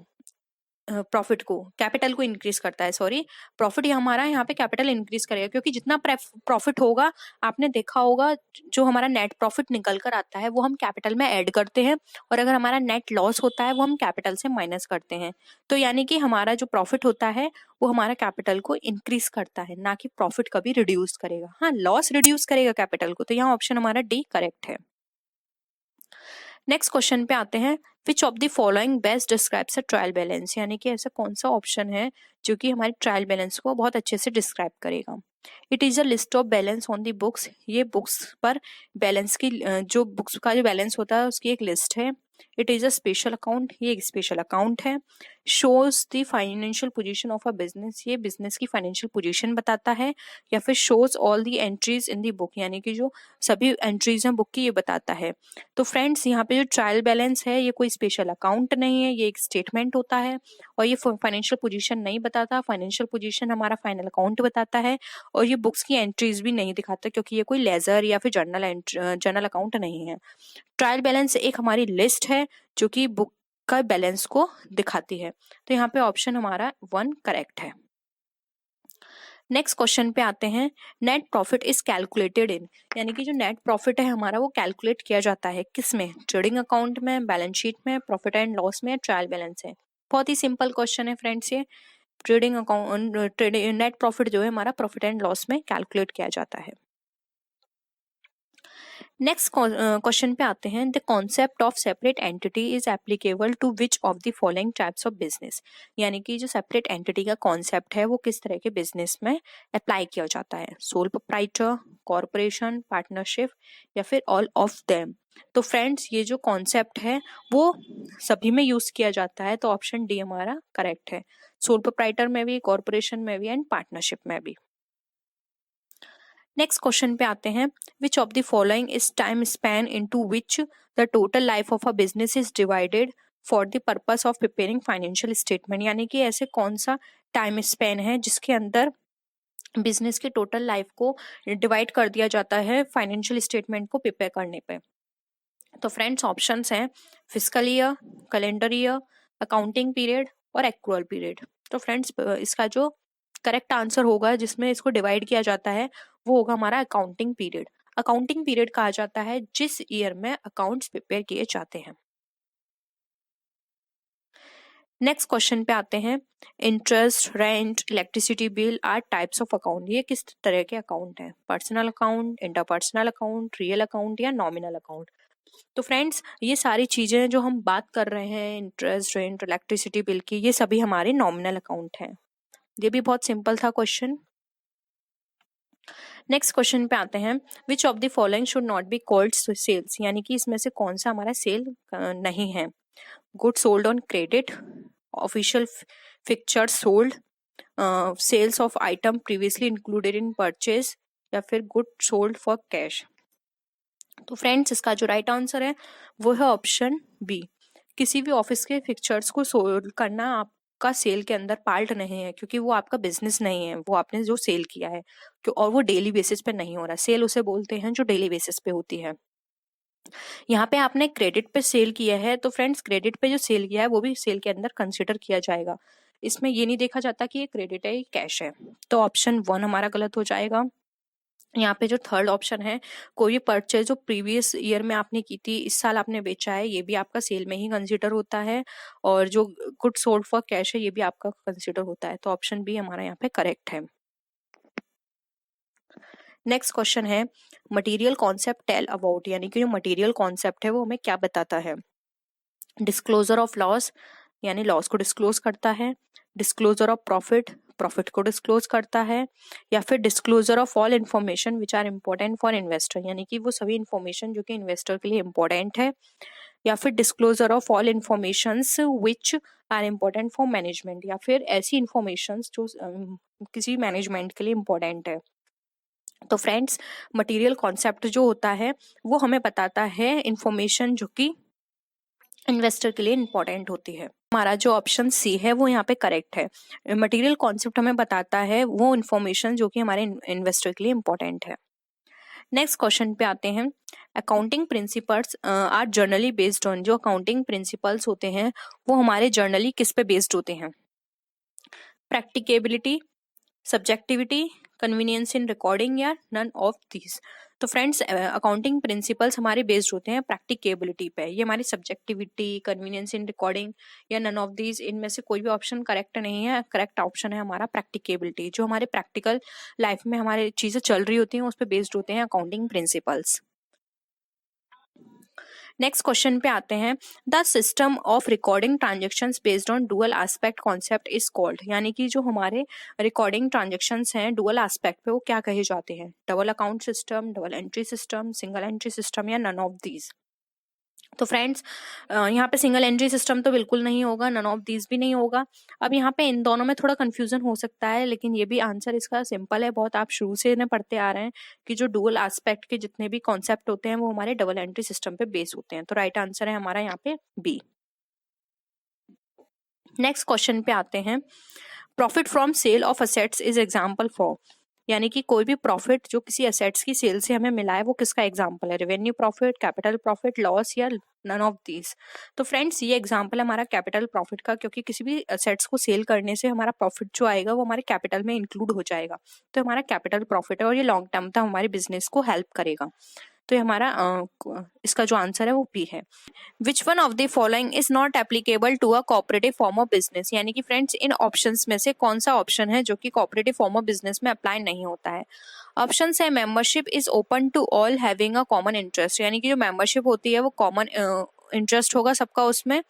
प्रॉफिट को, कैपिटल को इंक्रीज करता है। सॉरी, प्रॉफिट ये हमारा यहाँ पे कैपिटल इंक्रीज करेगा, क्योंकि जितना प्रॉफिट होगा आपने देखा होगा जो हमारा नेट प्रॉफिट निकल कर आता है वो हम कैपिटल में ऐड करते हैं, और अगर हमारा नेट लॉस होता है वो हम कैपिटल से माइनस करते हैं। तो यानी कि हमारा जो प्रॉफिट होता है वो हमारा कैपिटल को इंक्रीज करता है, ना कि प्रॉफिट कभी रिड्यूस करेगा। हाँ, लॉस रिड्यूस करेगा कैपिटल को। तो यहाँ ऑप्शन हमारा डी करेक्ट है। नेक्स्ट क्वेश्चन पे आते हैं। Which of the following best describes a trial balance, यानी कि ऐसा कौन सा ऑप्शन है जो कि हमारे ट्रायल बैलेंस को बहुत अच्छे से डिस्क्राइब करेगा? It is a list of balance on the books, ये बुक्स पर बैलेंस की जो बुक्स का जो बैलेंस होता है उसकी एक लिस्ट है। It is a special account, ये एक स्पेशल अकाउंट है। Shows the financial position of a business, ये बिजनेस की फाइनेंशियल पोजीशन बताता है। या फिर shows all the entries in the book, यानी कि जो सभी एंट्रीज हैं बुक की ये बताता है। तो फ्रेंड्स यहाँ पे जो ट्रायल बैलेंस है ये कोई स्पेशल अकाउंट नहीं है, ये एक स्टेटमेंट होता है, और ये फाइनेंशियल पोजीशन नहीं बताता। फाइनेंशियल पोजीशन हमारा फाइनल अकाउंट बताता है, और ये बुक्स की एंट्रीज भी नहीं दिखाता, क्योंकि ये कोई लेजर या फिर जर्नल अकाउंट नहीं है। ट्रायल बैलेंस एक हमारी लिस्ट है जो कि बुक का बैलेंस को दिखाती है। तो यहाँ पे ऑप्शन हमारा 1 करेक्ट है। नेक्स्ट क्वेश्चन पे आते हैं, net profit is calculated in, यानी कि जो नेट प्रॉफिट है हमारा वो कैलकुलेट किया जाता है किस में, ट्रेडिंग अकाउंट में, बैलेंस शीट में, प्रॉफिट एंड लॉस में, ट्रायल बैलेंस है। बहुत ही सिंपल क्वेश्चन है फ्रेंड्स ये। ट्रेडिंग अकाउंट नेट प्रॉफिट जो है हमारा प्रॉफिट एंड लॉस में कैलकुलेट किया जाता है। नेक्स्ट क्वेश्चन पे आते हैं, the concept of separate entity is applicable to which of the following types of business, यानी कि जो सेपरेट एंटिटी का कॉन्सेप्ट है वो किस तरह के बिजनेस में अप्लाई किया जाता है, सोल प्रोप्राइटर, कॉर्पोरेशन, पार्टनरशिप या फिर ऑल ऑफ देम। तो फ्रेंड्स ये जो कॉन्सेप्ट है वो सभी में यूज किया जाता है, तो ऑप्शन डी हमारा करेक्ट है, सोल प्रोप्राइटर में भी, कॉर्पोरेशन में भी एंड पार्टनरशिप में भी। नेक्स्ट क्वेश्चन पे आते हैं, which of the following is time span into which the total life of a business is divided for the purpose of preparing financial statement, यानी कि ऐसे कौन सा टाइम स्पैन है जिसके अंदर बिजनेस के टोटल लाइफ को डिवाइड कर दिया जाता है फाइनेंशियल स्टेटमेंट को प्रिपेयर करने पे। तो फ्रेंड्स ऑप्शंस हैं fiscal year, calendar year, accounting period और एक्रूअल पीरियड। तो फ्रेंड्स इसका जो करेक्ट आंसर होगा जिसमें इसको डिवाइड किया जाता है वो होगा हमारा अकाउंटिंग पीरियड। अकाउंटिंग पीरियड कहा जाता है जिस ईयर में अकाउंट्स प्रिपेयर किए जाते हैं। नेक्स्ट क्वेश्चन पे आते हैं, interest, rent, electricity bill are types of account, ये किस तरह के अकाउंट है, personal account, interpersonal account, real account या नॉमिनल अकाउंट। तो फ्रेंड्स ये सारी चीजें जो हम बात कर रहे हैं इंटरेस्ट, रेंट, इलेक्ट्रिसिटी बिल की, ये सभी हमारे नॉमिनल अकाउंट हैं। ये भी बहुत सिंपल था क्वेश्चन। नेक्स्ट क्वेश्चन पे आते हैं, which of the following should not be called sales, यानी कि इसमें से कौन सा हमारा सेल नहीं है, good sold on credit, official fixture sold, sales of item previously included in purchase या फिर गुड सोल्ड फॉर कैश। तो फ्रेंड्स इसका जो राइट आंसर है वो है ऑप्शन बी, किसी भी ऑफिस के फिक्चर्स को सोल्ड करना आपका सेल के अंदर पार्ट नहीं है, क्योंकि वो आपका बिजनेस नहीं है, वो आपने जो सेल किया है और वो डेली बेसिस पे नहीं हो रहा। सेल उसे बोलते हैं जो डेली बेसिस पे होती है। यहाँ पे आपने क्रेडिट पे सेल किया है तो फ्रेंड्स क्रेडिट पे जो सेल किया है वो भी सेल के अंदर कंसिडर किया जाएगा। इसमें ये नहीं देखा जाता कि ये क्रेडिट है, ये कैश है। तो ऑप्शन 1 हमारा गलत हो जाएगा। यहाँ पे जो थर्ड ऑप्शन है, कोई भी परचेज जो प्रीवियस ईयर में आपने की थी, इस साल आपने बेचा है, ये भी आपका सेल में ही कंसिडर होता है। और जो गुड सोल्ड फॉर कैश है ये भी आपका कंसिडर होता है। तो ऑप्शन बी हमारा यहाँ पे करेक्ट है। नेक्स्ट क्वेश्चन है, मटेरियल कॉन्सेप्ट टेल अबाउट, यानी कि जो मटेरियल कॉन्सेप्ट है वो हमें क्या बताता है, डिस्क्लोजर ऑफ लॉस, यानी लॉस को डिस्क्लोज करता है, डिस्क्लोजर ऑफ प्रॉफिट, प्रॉफिट को डिस्क्लोज करता है, या फिर disclosure of all information which are important for investor, यानी कि वो सभी इन्फॉर्मेशन जो कि इन्वेस्टर के लिए इम्पोर्टेंट है, या फिर disclosure of all information which are important for management, या फिर ऐसी इन्फॉर्मेशन जो किसी मैनेजमेंट के लिए इम्पोर्टेंट है। तो फ्रेंड्स मटेरियल कॉन्सेप्ट जो होता है वो हमें बताता है इन्फॉर्मेशन जो कि इन्वेस्टर के लिए इंपॉर्टेंट होती है। हमारा जो ऑप्शन सी है वो यहाँ पे करेक्ट है। मटेरियल कॉन्सेप्ट हमें बताता है वो इन्फॉर्मेशन जो कि हमारे इन्वेस्टर के लिए इंपॉर्टेंट है। नेक्स्ट क्वेश्चन पे आते हैं, accounting principles are generally based on, जो अकाउंटिंग प्रिंसिपल्स होते हैं वो हमारे जर्नली किस पे बेस्ड होते हैं, प्रैक्टिकेबिलिटी, सब्जेक्टिविटी, कन्वीनियंस इन रिकॉर्डिंग या नन ऑफ दीज। तो फ्रेंड्स अकाउंटिंग प्रिंसिपल्स हमारे बेस्ड होते हैं प्रैक्टिकेबिलिटी पे, ये हमारी सब्जेक्टिविटी, कन्वीनियंस इन रिकॉर्डिंग या नन ऑफ दीज, इनमें से कोई भी ऑप्शन करेक्ट नहीं है। करेक्ट ऑप्शन है हमारा प्रैक्टिकेबिलिटी, जो हमारे प्रैक्टिकल लाइफ में हमारे चीजें चल रही होती हैं उस पर बेस्ड होते हैं अकाउंटिंग प्रिंसिपल्स। नेक्स्ट क्वेश्चन पे आते हैं, the system of recording transactions based on dual aspect concept is called, यानी कि जो हमारे रिकॉर्डिंग ट्रांजेक्शन्स हैं डुअल एस्पेक्ट पे वो क्या कहे जाते हैं, double account system, double entry system, single entry system या नन ऑफ दीज। तो फ्रेंड्स यहाँ पे सिंगल एंट्री सिस्टम तो बिल्कुल नहीं होगा, नन ऑफ दीज भी नहीं होगा। अब यहाँ पे इन दोनों में थोड़ा कंफ्यूजन हो सकता है, लेकिन ये भी आंसर इसका सिंपल है बहुत, आप शुरू से इन्हें पढ़ते आ रहे हैं कि जो डुअल एस्पेक्ट के जितने भी कॉन्सेप्ट होते हैं वो हमारे डबल एंट्री सिस्टम पे बेस होते हैं। तो राइट आंसर है हमारा यहाँ पे बी। नेक्स्ट क्वेश्चन पे आते हैं, profit from sale of assets is example for, यानी कि कोई भी प्रॉफिट जो किसी असेट्स की सेल से हमें मिला है वो किसका एग्जाम्पल है, revenue profit, capital profit, loss या नन ऑफ दीज। तो फ्रेंड्स ये एग्जाम्पल है हमारा कैपिटल प्रॉफिट का, क्योंकि किसी भी असेट्स को सेल करने से हमारा प्रॉफिट जो आएगा वो हमारे कैपिटल में इंक्लूड हो जाएगा, तो हमारा कैपिटल प्रॉफिट है और ये लॉन्ग टर्म तक हमारे बिजनेस को हेल्प करेगा। तो ये हमारा इसका जो आंसर है वो पी है। Which one of the following is not applicable to a cooperative form of business, यानी कि फ्रेंड्स इन ऑप्शंस में से कौन सा ऑप्शन है जो कि कोऑपरेटिव फॉर्म ऑफ बिजनेस में अप्लाई नहीं होता है। ऑप्शन है membership is open to all having a common interest, यानी कि जो मेंबरशिप होती है वो कॉमन इंटरेस्ट होगा सबका उसमें।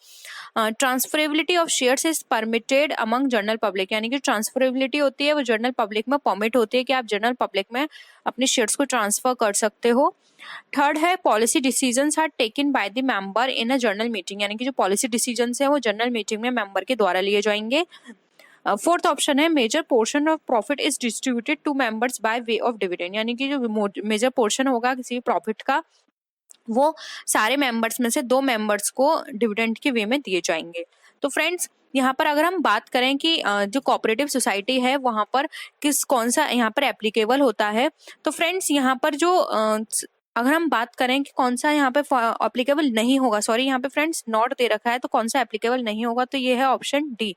Transferability of shares is permitted among general public, यानी कि ट्रांसफरेबिलिटी होती है वो जनरल पब्लिक में परमिट होती है कि आप जनरल पब्लिक में अपने शेयर्स को ट्रांसफर कर सकते हो। थर्ड है policy decisions are taken by the member in a general meeting, यानी कि जो पॉलिसी डिसीजंस है वो जनरल मीटिंग में मेंबर के द्वारा लिए जाएंगे। फोर्थ ऑप्शन है major portion of profit is distributed to members by way of dividend, यानी कि जो मेजर पोर्शन होगा किसी प्रॉफिट का वो सारे मेंबर्स में से 2 मेंबर्स को डिविडेंड के वे में दिए जाएंगे। तो फ्रेंड्स यहाँ पर अगर हम बात करें कि जो कोऑपरेटिव सोसाइटी है वहां पर कौन सा यहाँ पर एप्लीकेबल होता है, तो फ्रेंड्स यहाँ पर जो अगर हम बात करें कि कौन सा यहाँ पे एप्लीकेबल नहीं होगा, सॉरी यहाँ पे फ्रेंड्स नॉट दे रखा है, तो कौन सा एप्लीकेबल नहीं होगा, तो ये है ऑप्शन डी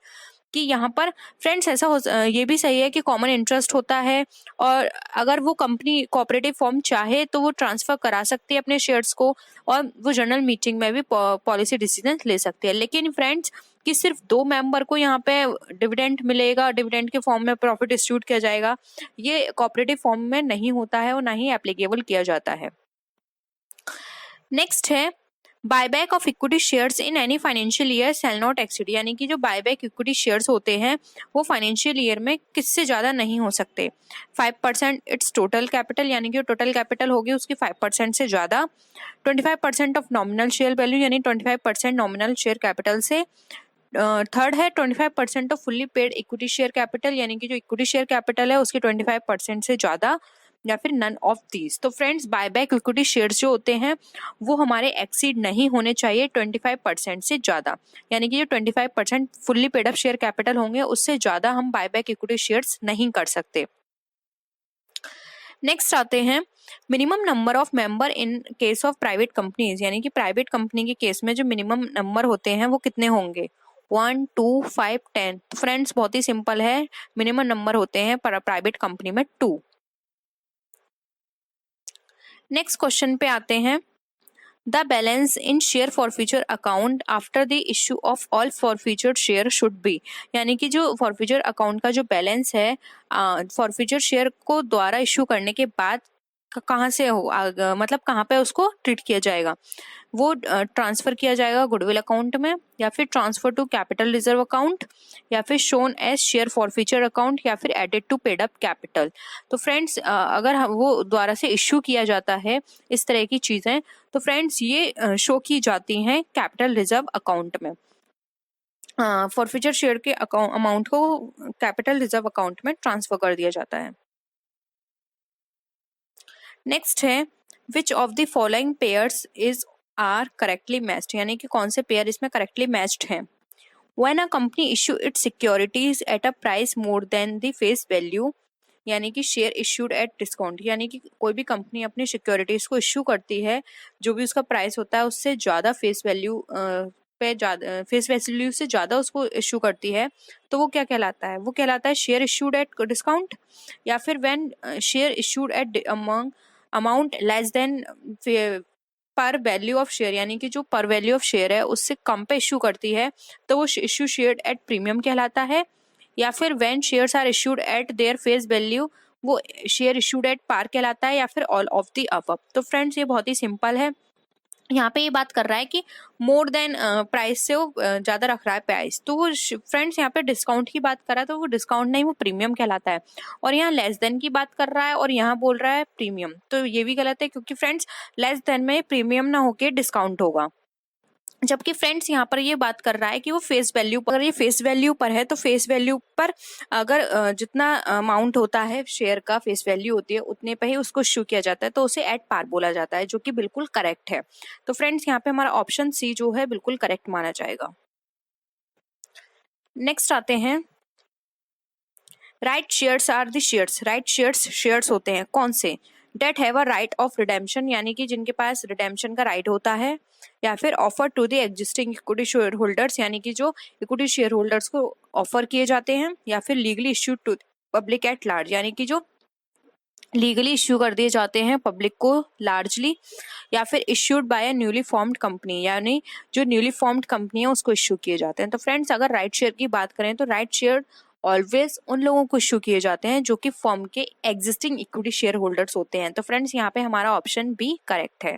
कि यहाँ पर फ्रेंड्स ये भी सही है कि कॉमन इंटरेस्ट होता है और अगर वो कंपनी कोऑपरेटिव फॉर्म चाहे तो वो ट्रांसफर करा सकती है अपने शेयर्स को और वो जनरल मीटिंग में भी पॉलिसी डिसीजन ले सकती है। लेकिन फ्रेंड्स कि सिर्फ 2 मेंबर को यहाँ पे डिविडेंड मिलेगा, डिविडेंड के फॉर्म में प्रॉफिट डिस्ट्रीब्यूट किया जाएगा, ये कोऑपरेटिव फॉर्म में नहीं होता है और ना ही एप्लीकेबल किया जाता है। नेक्स्ट है buyback of equity shares in any financial year shall not exceed, यानी कि जो बायबैक इक्विटी शेयर्स होते हैं वो फाइनेंशियल ईयर में किससे ज्यादा नहीं हो सकते। 5% इट्स टोटल कैपिटल, यानी कि टोटल कैपिटल होगी उसकी 5% से ज्यादा। 25% ऑफ नॉमिनल शेयर वैल्यू, यानी 25% नॉमिनल शेयर कैपिटल से। थर्ड है 25% off fully paid equity share capital, यानी कि जो इक्विटी शेयर कैपिटल है उसके 25% से ज्यादा, या फिर नन ऑफ दीज। तो फ्रेंड्स बायबैक इक्विटी शेयर्स जो होते हैं वो हमारे एक्सीड नहीं होने चाहिए 25% से ज्यादा, यानी कि जो 25% fully paid up share capital होंगे उससे ज्यादा हम बायबैक इक्विटी शेयर्स नहीं कर सकते। नेक्स्ट आते हैं minimum number of member in case of private companies, यानी कि प्राइवेट कंपनी के केस में जो मिनिमम नंबर होते हैं वो कितने होंगे, 1, 2, 5, 10। फ्रेंड्स बहुत ही सिंपल है, मिनिमम नंबर होते हैं प्राइवेट कंपनी में 2। नेक्स्ट क्वेश्चन पे आते हैं the balance in share forfeiture account after the issue of all forfeiture share should B, यानी कि जो फॉरफीचर अकाउंट का जो बैलेंस है फॉरफीचर शेयर को द्वारा इश्यू करने के बाद कहाँ से हो मतलब कहाँ पे उसको ट्रीट किया जाएगा, वो ट्रांसफर किया जाएगा गुडविल अकाउंट में, या फिर transfer to capital reserve account, या फिर shown as share forfeiture account, या फिर added to paid up capital. तो फ्रेंड्स अगर वो द्वारा से इश्यू किया जाता है इस तरह की चीजें, तो फ्रेंड्स ये शो की जाती हैं कैपिटल रिजर्व अकाउंट में। फॉरफीचर शेयर के अमाउंट को कैपिटल रिजर्व अकाउंट में ट्रांसफर कर दिया जाता है। नेक्स्ट है which of the following pairs is are correctly matched, यानी कि कौन से पेयर इसमें करेक्टली मैच्ड हैं। When a company issue its securities at a price more than the face value, यानी कि शेयर इश्यूड एट डिस्काउंट, यानी कि कोई भी कंपनी अपनी सिक्योरिटीज को इश्यू करती है जो भी उसका प्राइस होता है उससे ज्यादा फेस वैल्यू फेस वैल्यू से ज्यादा उसको इश्यू करती है, तो वो क्या कहलाता है, वो कहलाता है शेयर इश्यूड एट डिस्काउंट, या फिर when share issued eight amount less than पर वैल्यू ऑफ शेयर, यानी कि जो पर वैल्यू ऑफ शेयर है उससे कम पे इश्यू करती है तो वो इश्यू शेयर एट प्रीमियम कहलाता है, या फिर when shares are issued at their face value वो शेयर इश्यूड एट पार कहलाता है, या फिर ऑल ऑफ द अबव। तो फ्रेंड्स ये बहुत ही सिंपल है, यहाँ पे ये बात कर रहा है कि मोर देन प्राइस से वो ज्यादा रख रहा है प्राइस, तो वो फ्रेंड्स यहाँ पे डिस्काउंट की बात कर रहा है तो वो डिस्काउंट नहीं वो प्रीमियम कहलाता है, और यहाँ लेस देन की बात कर रहा है और यहाँ बोल रहा है प्रीमियम, तो ये भी गलत है क्योंकि फ्रेंड्स लेस देन में प्रीमियम ना होके डिस्काउंट होगा। जबकि फ्रेंड्स यहाँ पर ये बात कर रहा है कि वो फेस वैल्यू पर, अगर ये फेस वैल्यू पर है तो फेस वैल्यू पर अगर जितना अमाउंट होता है शेयर का फेस वैल्यू होती है उतने पे ही उसको इश्यू किया जाता है, तो उसे एट पार बोला जाता है, जो कि बिल्कुल करेक्ट है। तो फ्रेंड्स यहाँ पे हमारा ऑप्शन सी जो है बिल्कुल करेक्ट माना जाएगा। नेक्स्ट आते हैं right shares are the shares, right shares shares होते हैं कौन से, that have a right of redemption यानी कि जिनके पास रिडेम्पशन का राइट होता है, या फिर offer to the existing equity share holders यानी कि जो इक्विटी शेयर होल्डर्स को ऑफर किए जाते हैं, या फिर legally issued to public at large यानी कि जो लीगली इश्यू कर दिए जाते हैं पब्लिक को लार्जली, या फिर issued by a newly formed company यानी जो न्यूली फॉर्म्ड कंपनी है उसको इश्यू किए जाते हैं। तो फ्रेंड्स अगर राइट शेयर की बात करें तो राइट शेयर ऑलवेज उन लोगों को इश्यू किए जाते हैं जो कि फर्म के एग्जिस्टिंग इक्विटी शेयर होल्डर्स होते हैं। तो फ्रेंड्स यहाँ पे हमारा ऑप्शन बी करेक्ट है।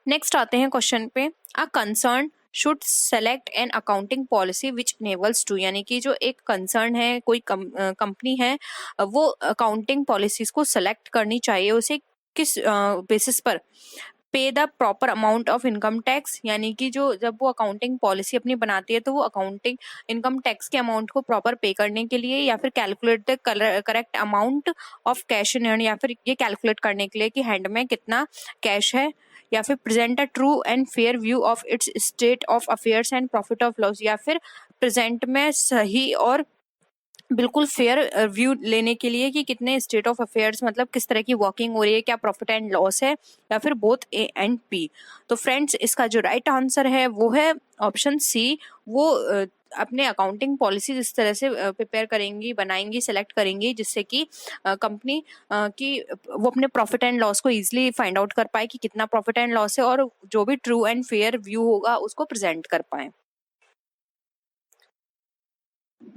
नेक्स्ट आते हैं क्वेश्चन पे, a concern should select an accounting policy which enables to यानी कि जो एक कंसर्न है कोई कंपनी है वो अकाउंटिंग पॉलिसीज को सेलेक्ट करनी चाहिए, उसे किस बेसिस पर, पे the proper amount of income tax यानी कि जो जब वो अकाउंटिंग पॉलिसी अपनी बनाती है तो वो अकाउंटिंग इनकम टैक्स के अमाउंट को प्रॉपर पे करने के लिए, या फिर calculate the correct amount of cash in hand, या फिर ये कैलकुलेट करने के लिए कि हैंड में कितना कैश है, या फिर present a true and fair view of its state of affairs and profit of loss, या फिर प्रेजेंट में सही और बिल्कुल फेयर व्यू लेने के लिए कि कितने स्टेट ऑफ अफेयर्स मतलब किस तरह की वर्किंग हो रही है, क्या प्रॉफिट एंड लॉस है, या फिर बोथ ए एंड बी। तो फ्रेंड्स इसका जो राइट आंसर है वो है ऑप्शन सी, वो अपने अकाउंटिंग पॉलिसी इस तरह से प्रिपेयर करेंगी, बनाएंगी, सेलेक्ट करेंगी जिससे कि कंपनी की वो अपने प्रॉफिट एंड लॉस को इजीली फाइंड आउट कर पाए कि कितना प्रॉफिट एंड लॉस है, और जो भी ट्रू एंड फेयर व्यू होगा उसको प्रेजेंट कर पाए।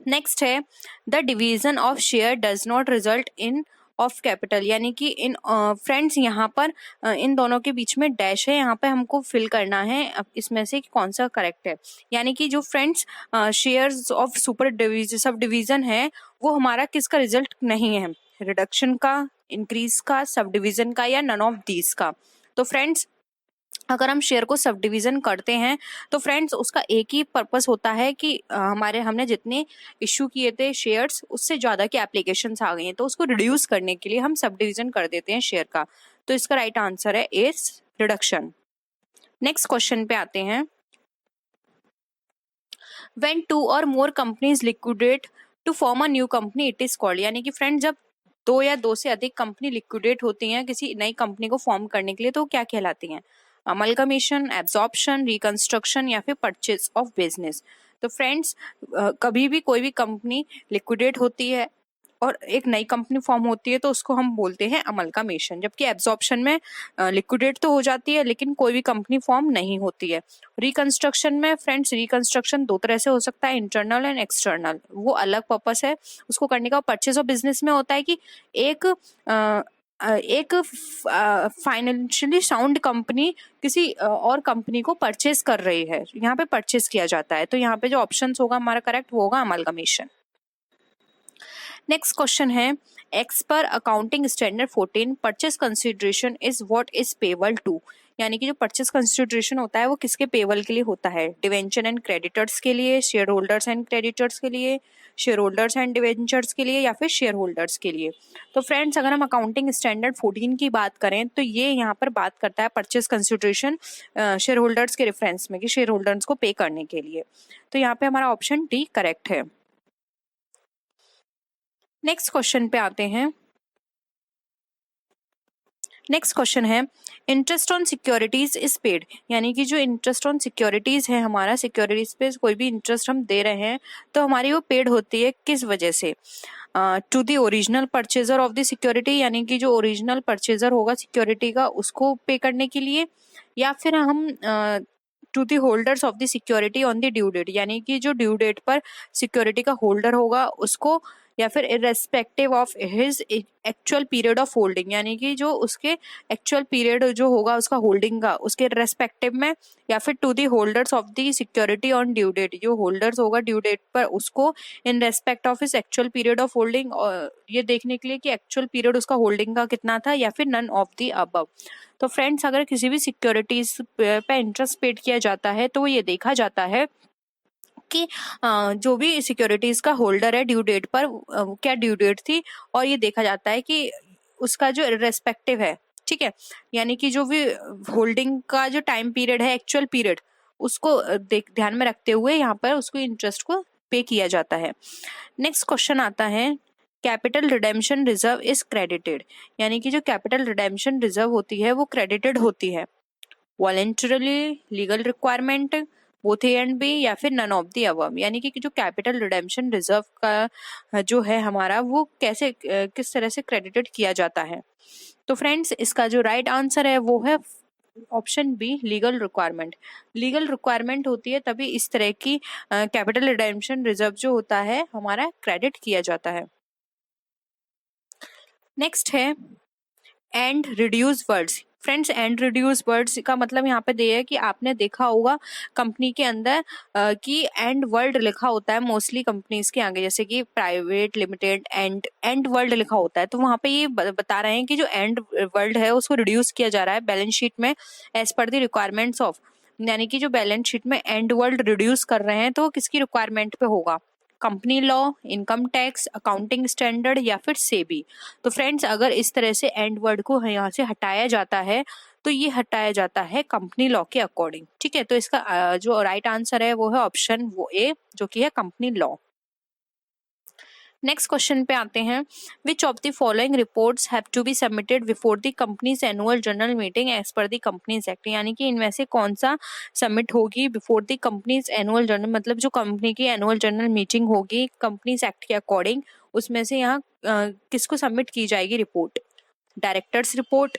नेक्स्ट है, the division of share does not result in of capital यानी कि इन फ्रेंड्स यहाँ पर इन दोनों के बीच में डैश है, यहाँ पे हमको फिल करना है अब इसमें से कि कौन सा करेक्ट है। यानी कि जो friends shares of super division sub division है वो हमारा किसका रिजल्ट नहीं है, रिडक्शन का, इंक्रीज का, सब डिवीजन का, या नन ऑफ दीज का। तो फ्रेंड्स अगर हम शेयर को सब डिवीजन करते हैं तो फ्रेंड्स उसका एक ही पर्पस होता है कि हमने जितने इश्यू किए थे शेयर्स उससे ज़्यादा की एप्लीकेशंस आ गई हैं तो उसको रिड्यूस करने के लिए हम सब डिवीजन कर देते हैं शेयर का। तो इसका राइट आंसर है ए, रिडक्शन। नेक्स्ट क्वेश्चन पे आते हैं, व्हेन टू और more companies liquidate to form a new company it is called यानी कि फ्रेंड्स जब दो या दो से अधिक कंपनी लिक्विडेट होती हैं किसी नई कंपनी को फॉर्म करने के लिए तो क्या कहलाती हैं, अमलगमेशन, एब्जॉर्प्शन, रिकंस्ट्रक्शन, या फिर परचेज ऑफ बिजनेस। तो फ्रेंड्स कभी भी कोई भी कंपनी लिक्विडेट होती है और एक नई कंपनी फॉर्म होती है तो उसको हम बोलते हैं अमलगमेशन, जबकि एब्जॉर्प्शन में लिक्विडेट तो हो जाती है लेकिन कोई भी कंपनी फॉर्म नहीं होती है। रिकंस्ट्रक्शन में फ्रेंड्स रिकंस्ट्रक्शन दो तरह से हो सकता है, इंटरनल एंड एक्सटर्नल, वो अलग पर्पस है उसको करने का। परचेज ऑफ बिजनेस में होता है कि एक फाइनेंशियली साउंड कंपनी किसी और कंपनी को परचेज कर रही है, यहाँ पे परचेज किया जाता है। तो यहाँ पे जो ऑप्शंस होगा हमारा करेक्ट वो होगा अमलगमेशन। नेक्स्ट क्वेश्चन है, as per accounting standard 14 purchase consideration is what is payable to यानी कि जो परचेज कंसिडरेशन होता है वो किसके पेबल के लिए होता है, डिवेंचर एंड क्रेडिटर्स के लिए, शेयर होल्डर्स एंड क्रेडिटर्स के लिए, शेयर होल्डर्स एंड डिवेंचर्स के लिए, या फिर शेयर होल्डर्स के लिए। तो फ्रेंड्स अगर हम अकाउंटिंग स्टैंडर्ड 14 की बात करें तो ये यहाँ पर बात करता है परचेज कंसिडरेशन शेयर होल्डर्स के रेफरेंस में कि शेयर होल्डर्स को पे करने के लिए। तो यहाँ पे हमारा ऑप्शन डी करेक्ट है। नेक्स्ट क्वेश्चन पे आते हैं, नेक्स्ट क्वेश्चन है, interest on securities is paid यानी कि जो इंटरेस्ट ऑन सिक्योरिटीज है हमारा सिक्योरिटीज पे कोई भी इंटरेस्ट हम दे रहे हैं तो हमारी वो पेड होती है किस वजह से, to the original purchaser of the security यानी कि जो ओरिजिनल परचेजर होगा सिक्योरिटी का उसको पे करने के लिए, या फिर हम to the holders of the security on the due date यानी कि जो ड्यू डेट पर सिक्योरिटी का होल्डर होगा उसको, या फिर irrespective of his actual period of holding यानी कि जो उसके एक्चुअल पीरियड जो होगा उसका होल्डिंग का उसके रेस्पेक्टिव में, या फिर to the holders of the security on due date जो होल्डर्स होगा ड्यू डेट पर उसको in respect of his actual period of holding, और ये देखने के लिए कि एक्चुअल पीरियड उसका होल्डिंग का कितना था, या फिर नन ऑफ दी अबव। तो फ्रेंड्स अगर किसी भी सिक्योरिटीज पे इंटरेस्ट पेड किया जाता है तो ये देखा जाता है कि जो भी सिक्योरिटीज का होल्डर है ड्यू डेट पर क्या ड्यू डेट थी, और ये देखा जाता है कि उसका जो रेस्पेक्टिव है, ठीक है, यानी कि जो भी होल्डिंग का जो टाइम पीरियड है एक्चुअल पीरियड उसको ध्यान में रखते हुए यहाँ पर उसको इंटरेस्ट को पे किया जाता है। नेक्स्ट क्वेश्चन आता है capital redemption reserve is credited, यानी कि जो कैपिटल रिडेम्पशन रिजर्व होती है वो क्रेडिटेड होती है voluntarily, legal requirement, both A and B, या फिर नन ऑफ द अबव। यानी कि जो कैपिटल रिडेम्पशन रिजर्व का जो है हमारा वो कैसे किस तरह से क्रेडिटेड किया जाता है। तो फ्रेंड्स इसका जो राइट आंसर है वो है option B, legal requirement. Legal requirement होती है तभी इस तरह की कैपिटल रिडेम्पशन रिजर्व जो होता है हमारा क्रेडिट किया जाता है। नेक्स्ट है and reduce words. Friends and reduce words का मतलब यहाँ पे दिया है कि आपने देखा होगा कंपनी के अंदर कि एंड वर्ड लिखा होता है मोस्टली कंपनीज के आगे, जैसे कि प्राइवेट लिमिटेड एंड वर्ड लिखा होता है। तो वहाँ पे ये बता रहे हैं कि जो एंड वर्ड है उसको रिड्यूस किया जा रहा है बैलेंस शीट में as per the requirements of, यानी कि जो बैलेंस शीट में एंड वर्ड रिड्यूस कर रहे हैं तो किसकी रिक्वायरमेंट पे होगा, company law, income tax, accounting standard या फिर सेबी। तो फ्रेंड्स अगर इस तरह से एंड वर्ड को यहाँ से हटाया जाता है तो ये हटाया जाता है कंपनी लॉ के अकॉर्डिंग। ठीक है, तो इसका जो राइट आंसर है वो है ऑप्शन वो ए, जो कि है कंपनी लॉ। नेक्स्ट क्वेश्चन पे आते हैं, which of the following reports have to be submitted before the company's annual general meeting as per the companies act, यानी कि इनमें से कौन सा सबमिट होगी before the company's annual general, मतलब जो कंपनी की एनुअल जनरल मीटिंग होगी कंपनीज एक्ट के अकॉर्डिंग उसमें से यहाँ किसको सबमिट की जाएगी report, directors report,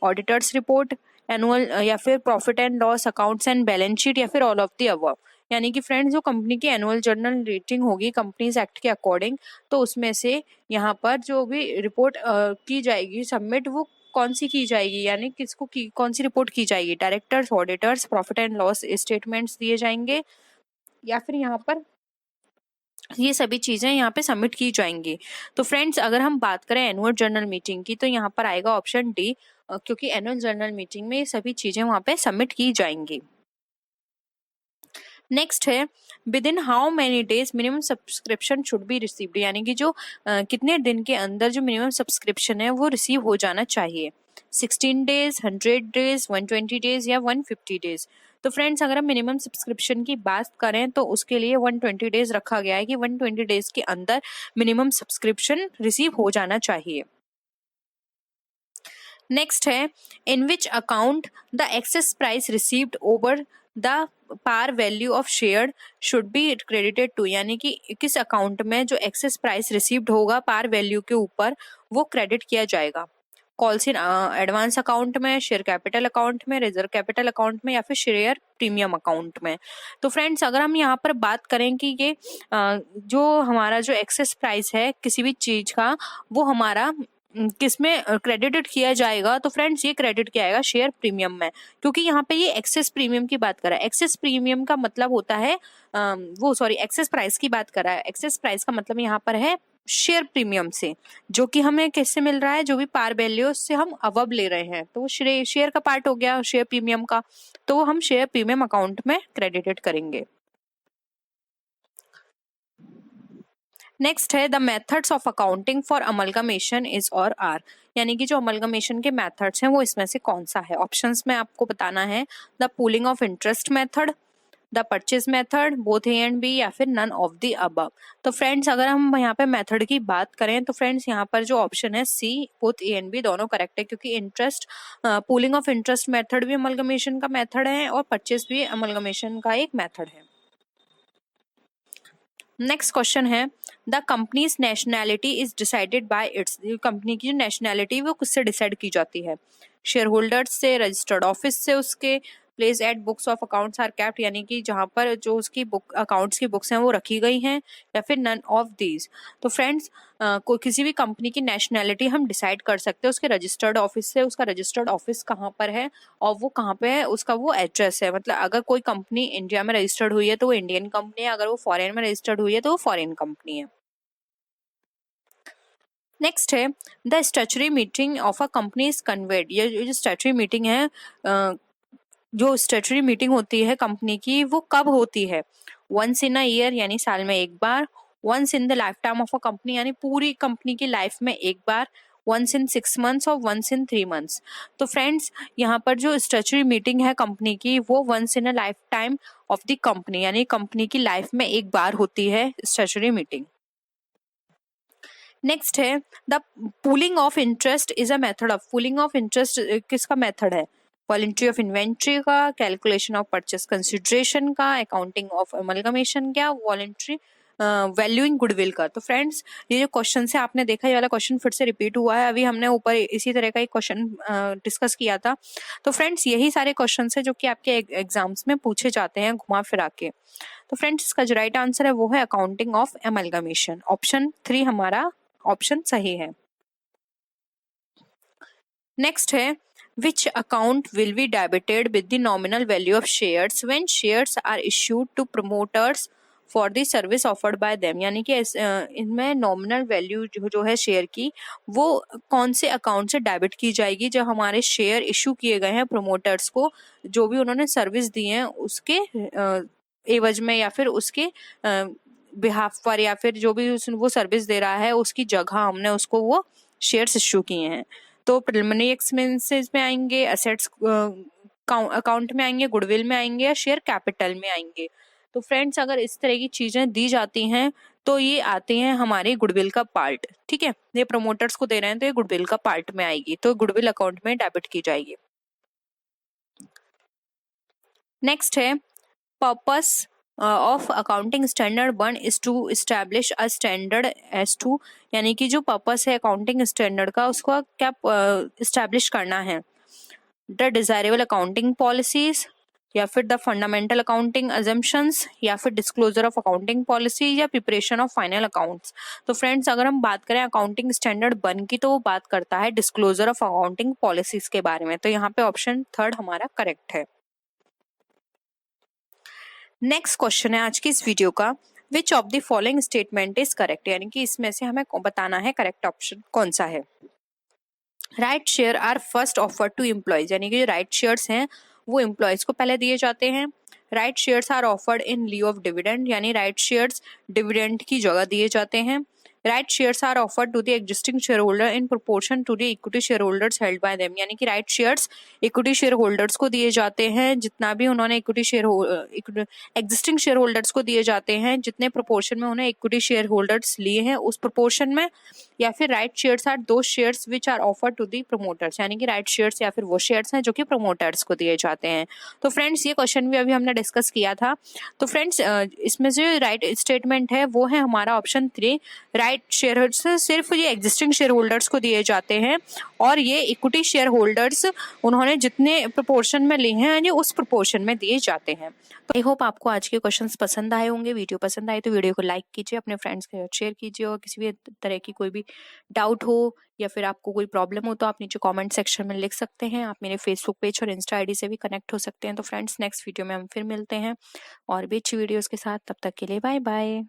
auditors report, annual या फिर profit and loss accounts and balance sheet, या फिर ऑल ऑफ द अबव। यानी कि फ्रेंड्स जो कंपनी की एनुअल जनरल मीटिंग होगी कंपनीज एक्ट के अकॉर्डिंग तो उसमें से यहाँ पर जो भी रिपोर्ट की जाएगी सबमिट वो कौन सी की जाएगी, यानी किसको कौन सी रिपोर्ट की जाएगी, directors, auditors, profit and loss statements दिए जाएंगे या फिर यहाँ पर ये सभी चीजें यहाँ पे सबमिट की जाएंगी। तो फ्रेंड्स अगर हम बात करें एनुअल जनरल मीटिंग की तो यहाँ पर आएगा ऑप्शन डी, क्योंकि एनुअल जनरल मीटिंग में ये सभी चीजें वहाँ पे सबमिट की जाएंगी। नेक्स्ट है with in how many days minimum subscription should be received, यानी कि जो कितने दिन के अंदर जो मिनिमम सब्सक्रिप्शन है वो रिसीव हो जाना चाहिए, 16 डेज, 100 डेज, 120 डेज या 150 डेज। तो फ्रेंड्स अगर हम मिनिमम सब्सक्रिप्शन की बात करें तो उसके लिए 120 डेज रखा गया है कि 120 डेज के अंदर मिनिमम सब्सक्रिप्शन रिसीव हो जाना चाहिए। नेक्स्ट है in which account the excess price received over the par value of share should be credited to, यानी कि किस अकाउंट में जो एक्सेस प्राइस रिसीव्ड होगा पार वैल्यू के ऊपर वो क्रेडिट किया जाएगा, कॉल्स इन एडवांस अकाउंट में, शेयर कैपिटल अकाउंट में, रिजर्व कैपिटल अकाउंट में या फिर शेयर प्रीमियम अकाउंट में। तो फ्रेंड्स अगर हम यहाँ पर बात करें कि ये जो हमारा जो एक्सेस प्राइस है किसी भी चीज का वो हमारा किस में क्रेडिटेड किया जाएगा, तो फ्रेंड्स ये क्रेडिट किया जाएगा शेयर प्रीमियम में, क्योंकि यहाँ पे ये एक्सेस प्रीमियम की बात कर रहा है। एक्सेस प्रीमियम का मतलब होता है एक्सेस प्राइस की बात कर रहा है। एक्सेस प्राइस का मतलब यहाँ पर है शेयर प्रीमियम से, जो कि हमें किससे मिल रहा है, जो भी पार वैल्यू से हम अवब ले रहे हैं तो वो शेयर का पार्ट हो गया शेयर प्रीमियम का, तो वो हम शेयर प्रीमियम अकाउंट में क्रेडिटेड करेंगे। नेक्स्ट है the methods of accounting for amalgamation is और आर, यानी कि जो अमलगमेशन के मेथड्स हैं वो इसमें से कौन सा है। ऑप्शंस में आपको बताना है the pooling of interest method, the purchase method, both A and B या फिर नन ऑफ द अबव। तो फ्रेंड्स अगर हम यहाँ पे मेथड की बात करें तो फ्रेंड्स यहाँ पर जो ऑप्शन है C both A and B दोनों करेक्ट है, क्योंकि interest pooling of interest method भी अमलगमेशन का मेथड है और परचेज भी अमलगमेशन का एक मेथड है। नेक्स्ट क्वेश्चन है the company's nationality is decided by its, company की जो नेशनैलिटी वो किससे डिसाइड की जाती है, शेयर होल्डर्स से, रजिस्टर्ड ऑफिस से, उसके place at books of accounts are kept, यानी कि जहाँ पर जो उसकी बुक अकाउंट्स की बुक्स हैं वो रखी गई हैं, या फिर नन ऑफ दीज। तो फ्रेंड्स कोई किसी भी कंपनी की नेशनैलिटी हम डिसाइड कर सकते हैं उसके रजिस्टर्ड ऑफिस से, उसका रजिस्टर्ड ऑफिस कहाँ पर है और वो कहाँ पे है, उसका वो एड्रेस है। मतलब अगर कोई कंपनी इंडिया में रजिस्टर्ड हुई है तो वो इंडियन कंपनी है, अगर वो फॉरेन में रजिस्टर्ड हुई है तो वो फॉरेन कंपनी है। नेक्स्ट है the statutory meeting of a company is conveyed, ये जो स्टैट्यूटरी मीटिंग है जो स्टैट्यूटरी मीटिंग होती है कंपनी की वो कब होती है, वंस इन अ ईयर यानी साल में एक बार, once in the life time of a company यानी पूरी कंपनी की लाइफ में एक बार, वंस इन 6 मंथ्स और वंस इन 3 मंथ्स। तो फ्रेंड्स यहाँ पर जो स्टैट्यूटरी मीटिंग है कंपनी की वो once in a life time of the company, यानी कंपनी की लाइफ में एक बार होती है स्टैट्यूटरी मीटिंग। नेक्स्ट है the pooling of interest is a method of, pooling of interest किसका मेथड है? वॉलेंट्री ऑफ इन्वेंट्री का, कैलकुलेशन ऑफ परचेस कंसिडरेशन का, अकाउंटिंग ऑफ अमलगमेशन का, वॉलेंट्री वैल्यूइंग गुडविल का। तो फ्रेंड्स ये जो क्वेश्चन है आपने देखा, ये वाला क्वेश्चन फिर से रिपीट हुआ है, अभी हमने ऊपर इसी तरह का एक क्वेश्चन डिस्कस किया था। तो फ्रेंड्स यही सारे क्वेश्चन है जो कि आपके एग्जाम्स में पूछे जाते हैं घुमा फिरा के। तो फ्रेंड्स इसका जो राइट आंसर है वो है अकाउंटिंग ऑफ एमलगमेशन, ऑप्शन 3 हमारा ऑप्शन सही है। नेक्स्ट है which account will be debited with the nominal value of shares when shares are issued to promoters for the service offered by them, यानी कि इनमें नॉमिनल वैल्यू जो है share की वो कौन से अकाउंट से डेबिट की जाएगी जब हमारे शेयर इशू किए गए हैं प्रोमोटर्स को, जो भी उन्होंने सर्विस दी है उसके एवज में या फिर उसके बिहाफ पर, या फिर जो भी वो सर्विस दे रहा है उसकी जगह हमने उसको वो शेयर्स इशू किए हैं। तो प्रिलिमिनरी एक्सपेंसेस में आएंगे, असेट्स अकाउंट में आएंगे, गुडविल में आएंगे या शेयर कैपिटल में आएंगे। तो फ्रेंड्स अगर इस तरह की चीजें दी जाती हैं तो ये आते हैं हमारे गुडविल का पार्ट, ठीक है, ये प्रमोटर्स को दे रहे हैं तो ये गुडविल का पार्ट में आएगी, तो गुडविल अकाउंट में डेबिट की जाएगी। नेक्स्ट है purpose of accounting standard 1 is to establish a standard as to, यानी कि जो पर्पस है अकाउंटिंग स्टैंडर्ड का उसको क्या इस्टेब्लिश करना है? द डिजायरेबल अकाउंटिंग पॉलिसीज, या फिर द फंडामेंटल अकाउंटिंग अजम्पशंस, या फिर डिस्क्लोजर ऑफ अकाउंटिंग पॉलिसी, या प्रिपरेशन ऑफ फाइनल अकाउंट्स। तो फ्रेंड्स अगर हम बात करें अकाउंटिंग स्टैंडर्ड 1 की तो वो बात करता है डिस्क्लोजर ऑफ अकाउंटिंग पॉलिसीज के बारे में, तो यहाँ पे ऑप्शन 3 हमारा करेक्ट है। नेक्स्ट क्वेश्चन है आज की इस वीडियो का, विच of the following statement is correct, यानी कि इसमें से हमें बताना है करेक्ट ऑप्शन कौन सा है। Right share are first offer to employees, यानी कि जो राइट शेयर्स हैं वो एम्प्लॉयज को पहले दिए जाते हैं। Right shares are offered in lieu of dividend, यानी राइट शेयर्स डिविडेंड की जगह दिए जाते हैं। Right shares are offered to the existing shareholder in proportion to the equity share holders held by them, यानी कि right shares equity share holders को दिए जाते हैं, जितना भी उन्होंने equity share existing share holders को दिए जाते हैं जितने प्रोपोर्शन में उन्हें इक्विटी शेयर होल्डर्स लिए हैं उस प्रोपोर्शन में। या फिर right shares are do shares which are offered to the promoters, यानी कि राइट शेयर्स या फिर वो शेयर्स हैं जो कि प्रमोटर्स को दिए जाते हैं। तो फ्रेंड्स ये क्वेश्चन भी अभी हमने डिस्कस किया था। तो फ्रेंड्स इसमें जो राइट स्टेटमेंट है वो है हमारा ऑप्शन 3, राइट शेयर्स सिर्फ ये एग्जिस्टिंग शेयर होल्डर्स को दिए जाते हैं और ये इक्विटी शेयर होल्डर्स उन्होंने जितने प्रोपोर्शन में लिए हैं ये उस प्रोपोर्शन में दिए जाते हैं। तो आई होप आपको आज के क्वेश्चंस पसंद आए होंगे। वीडियो पसंद आए तो वीडियो को लाइक कीजिए, अपने फ्रेंड्स के साथ शेयर कीजिए, और किसी भी तरह की कोई भी डाउट हो या फिर आपको कोई प्रॉब्लम हो तो आप नीचे कमेंट सेक्शन में लिख सकते हैं। आप मेरे फेसबुक पेज और इंस्टा आईडी से भी कनेक्ट हो सकते हैं। तो फ्रेंड्स नेक्स्ट वीडियो में हम फिर मिलते हैं और भी अच्छी वीडियोस के साथ, तब तक के लिए बाय बाय।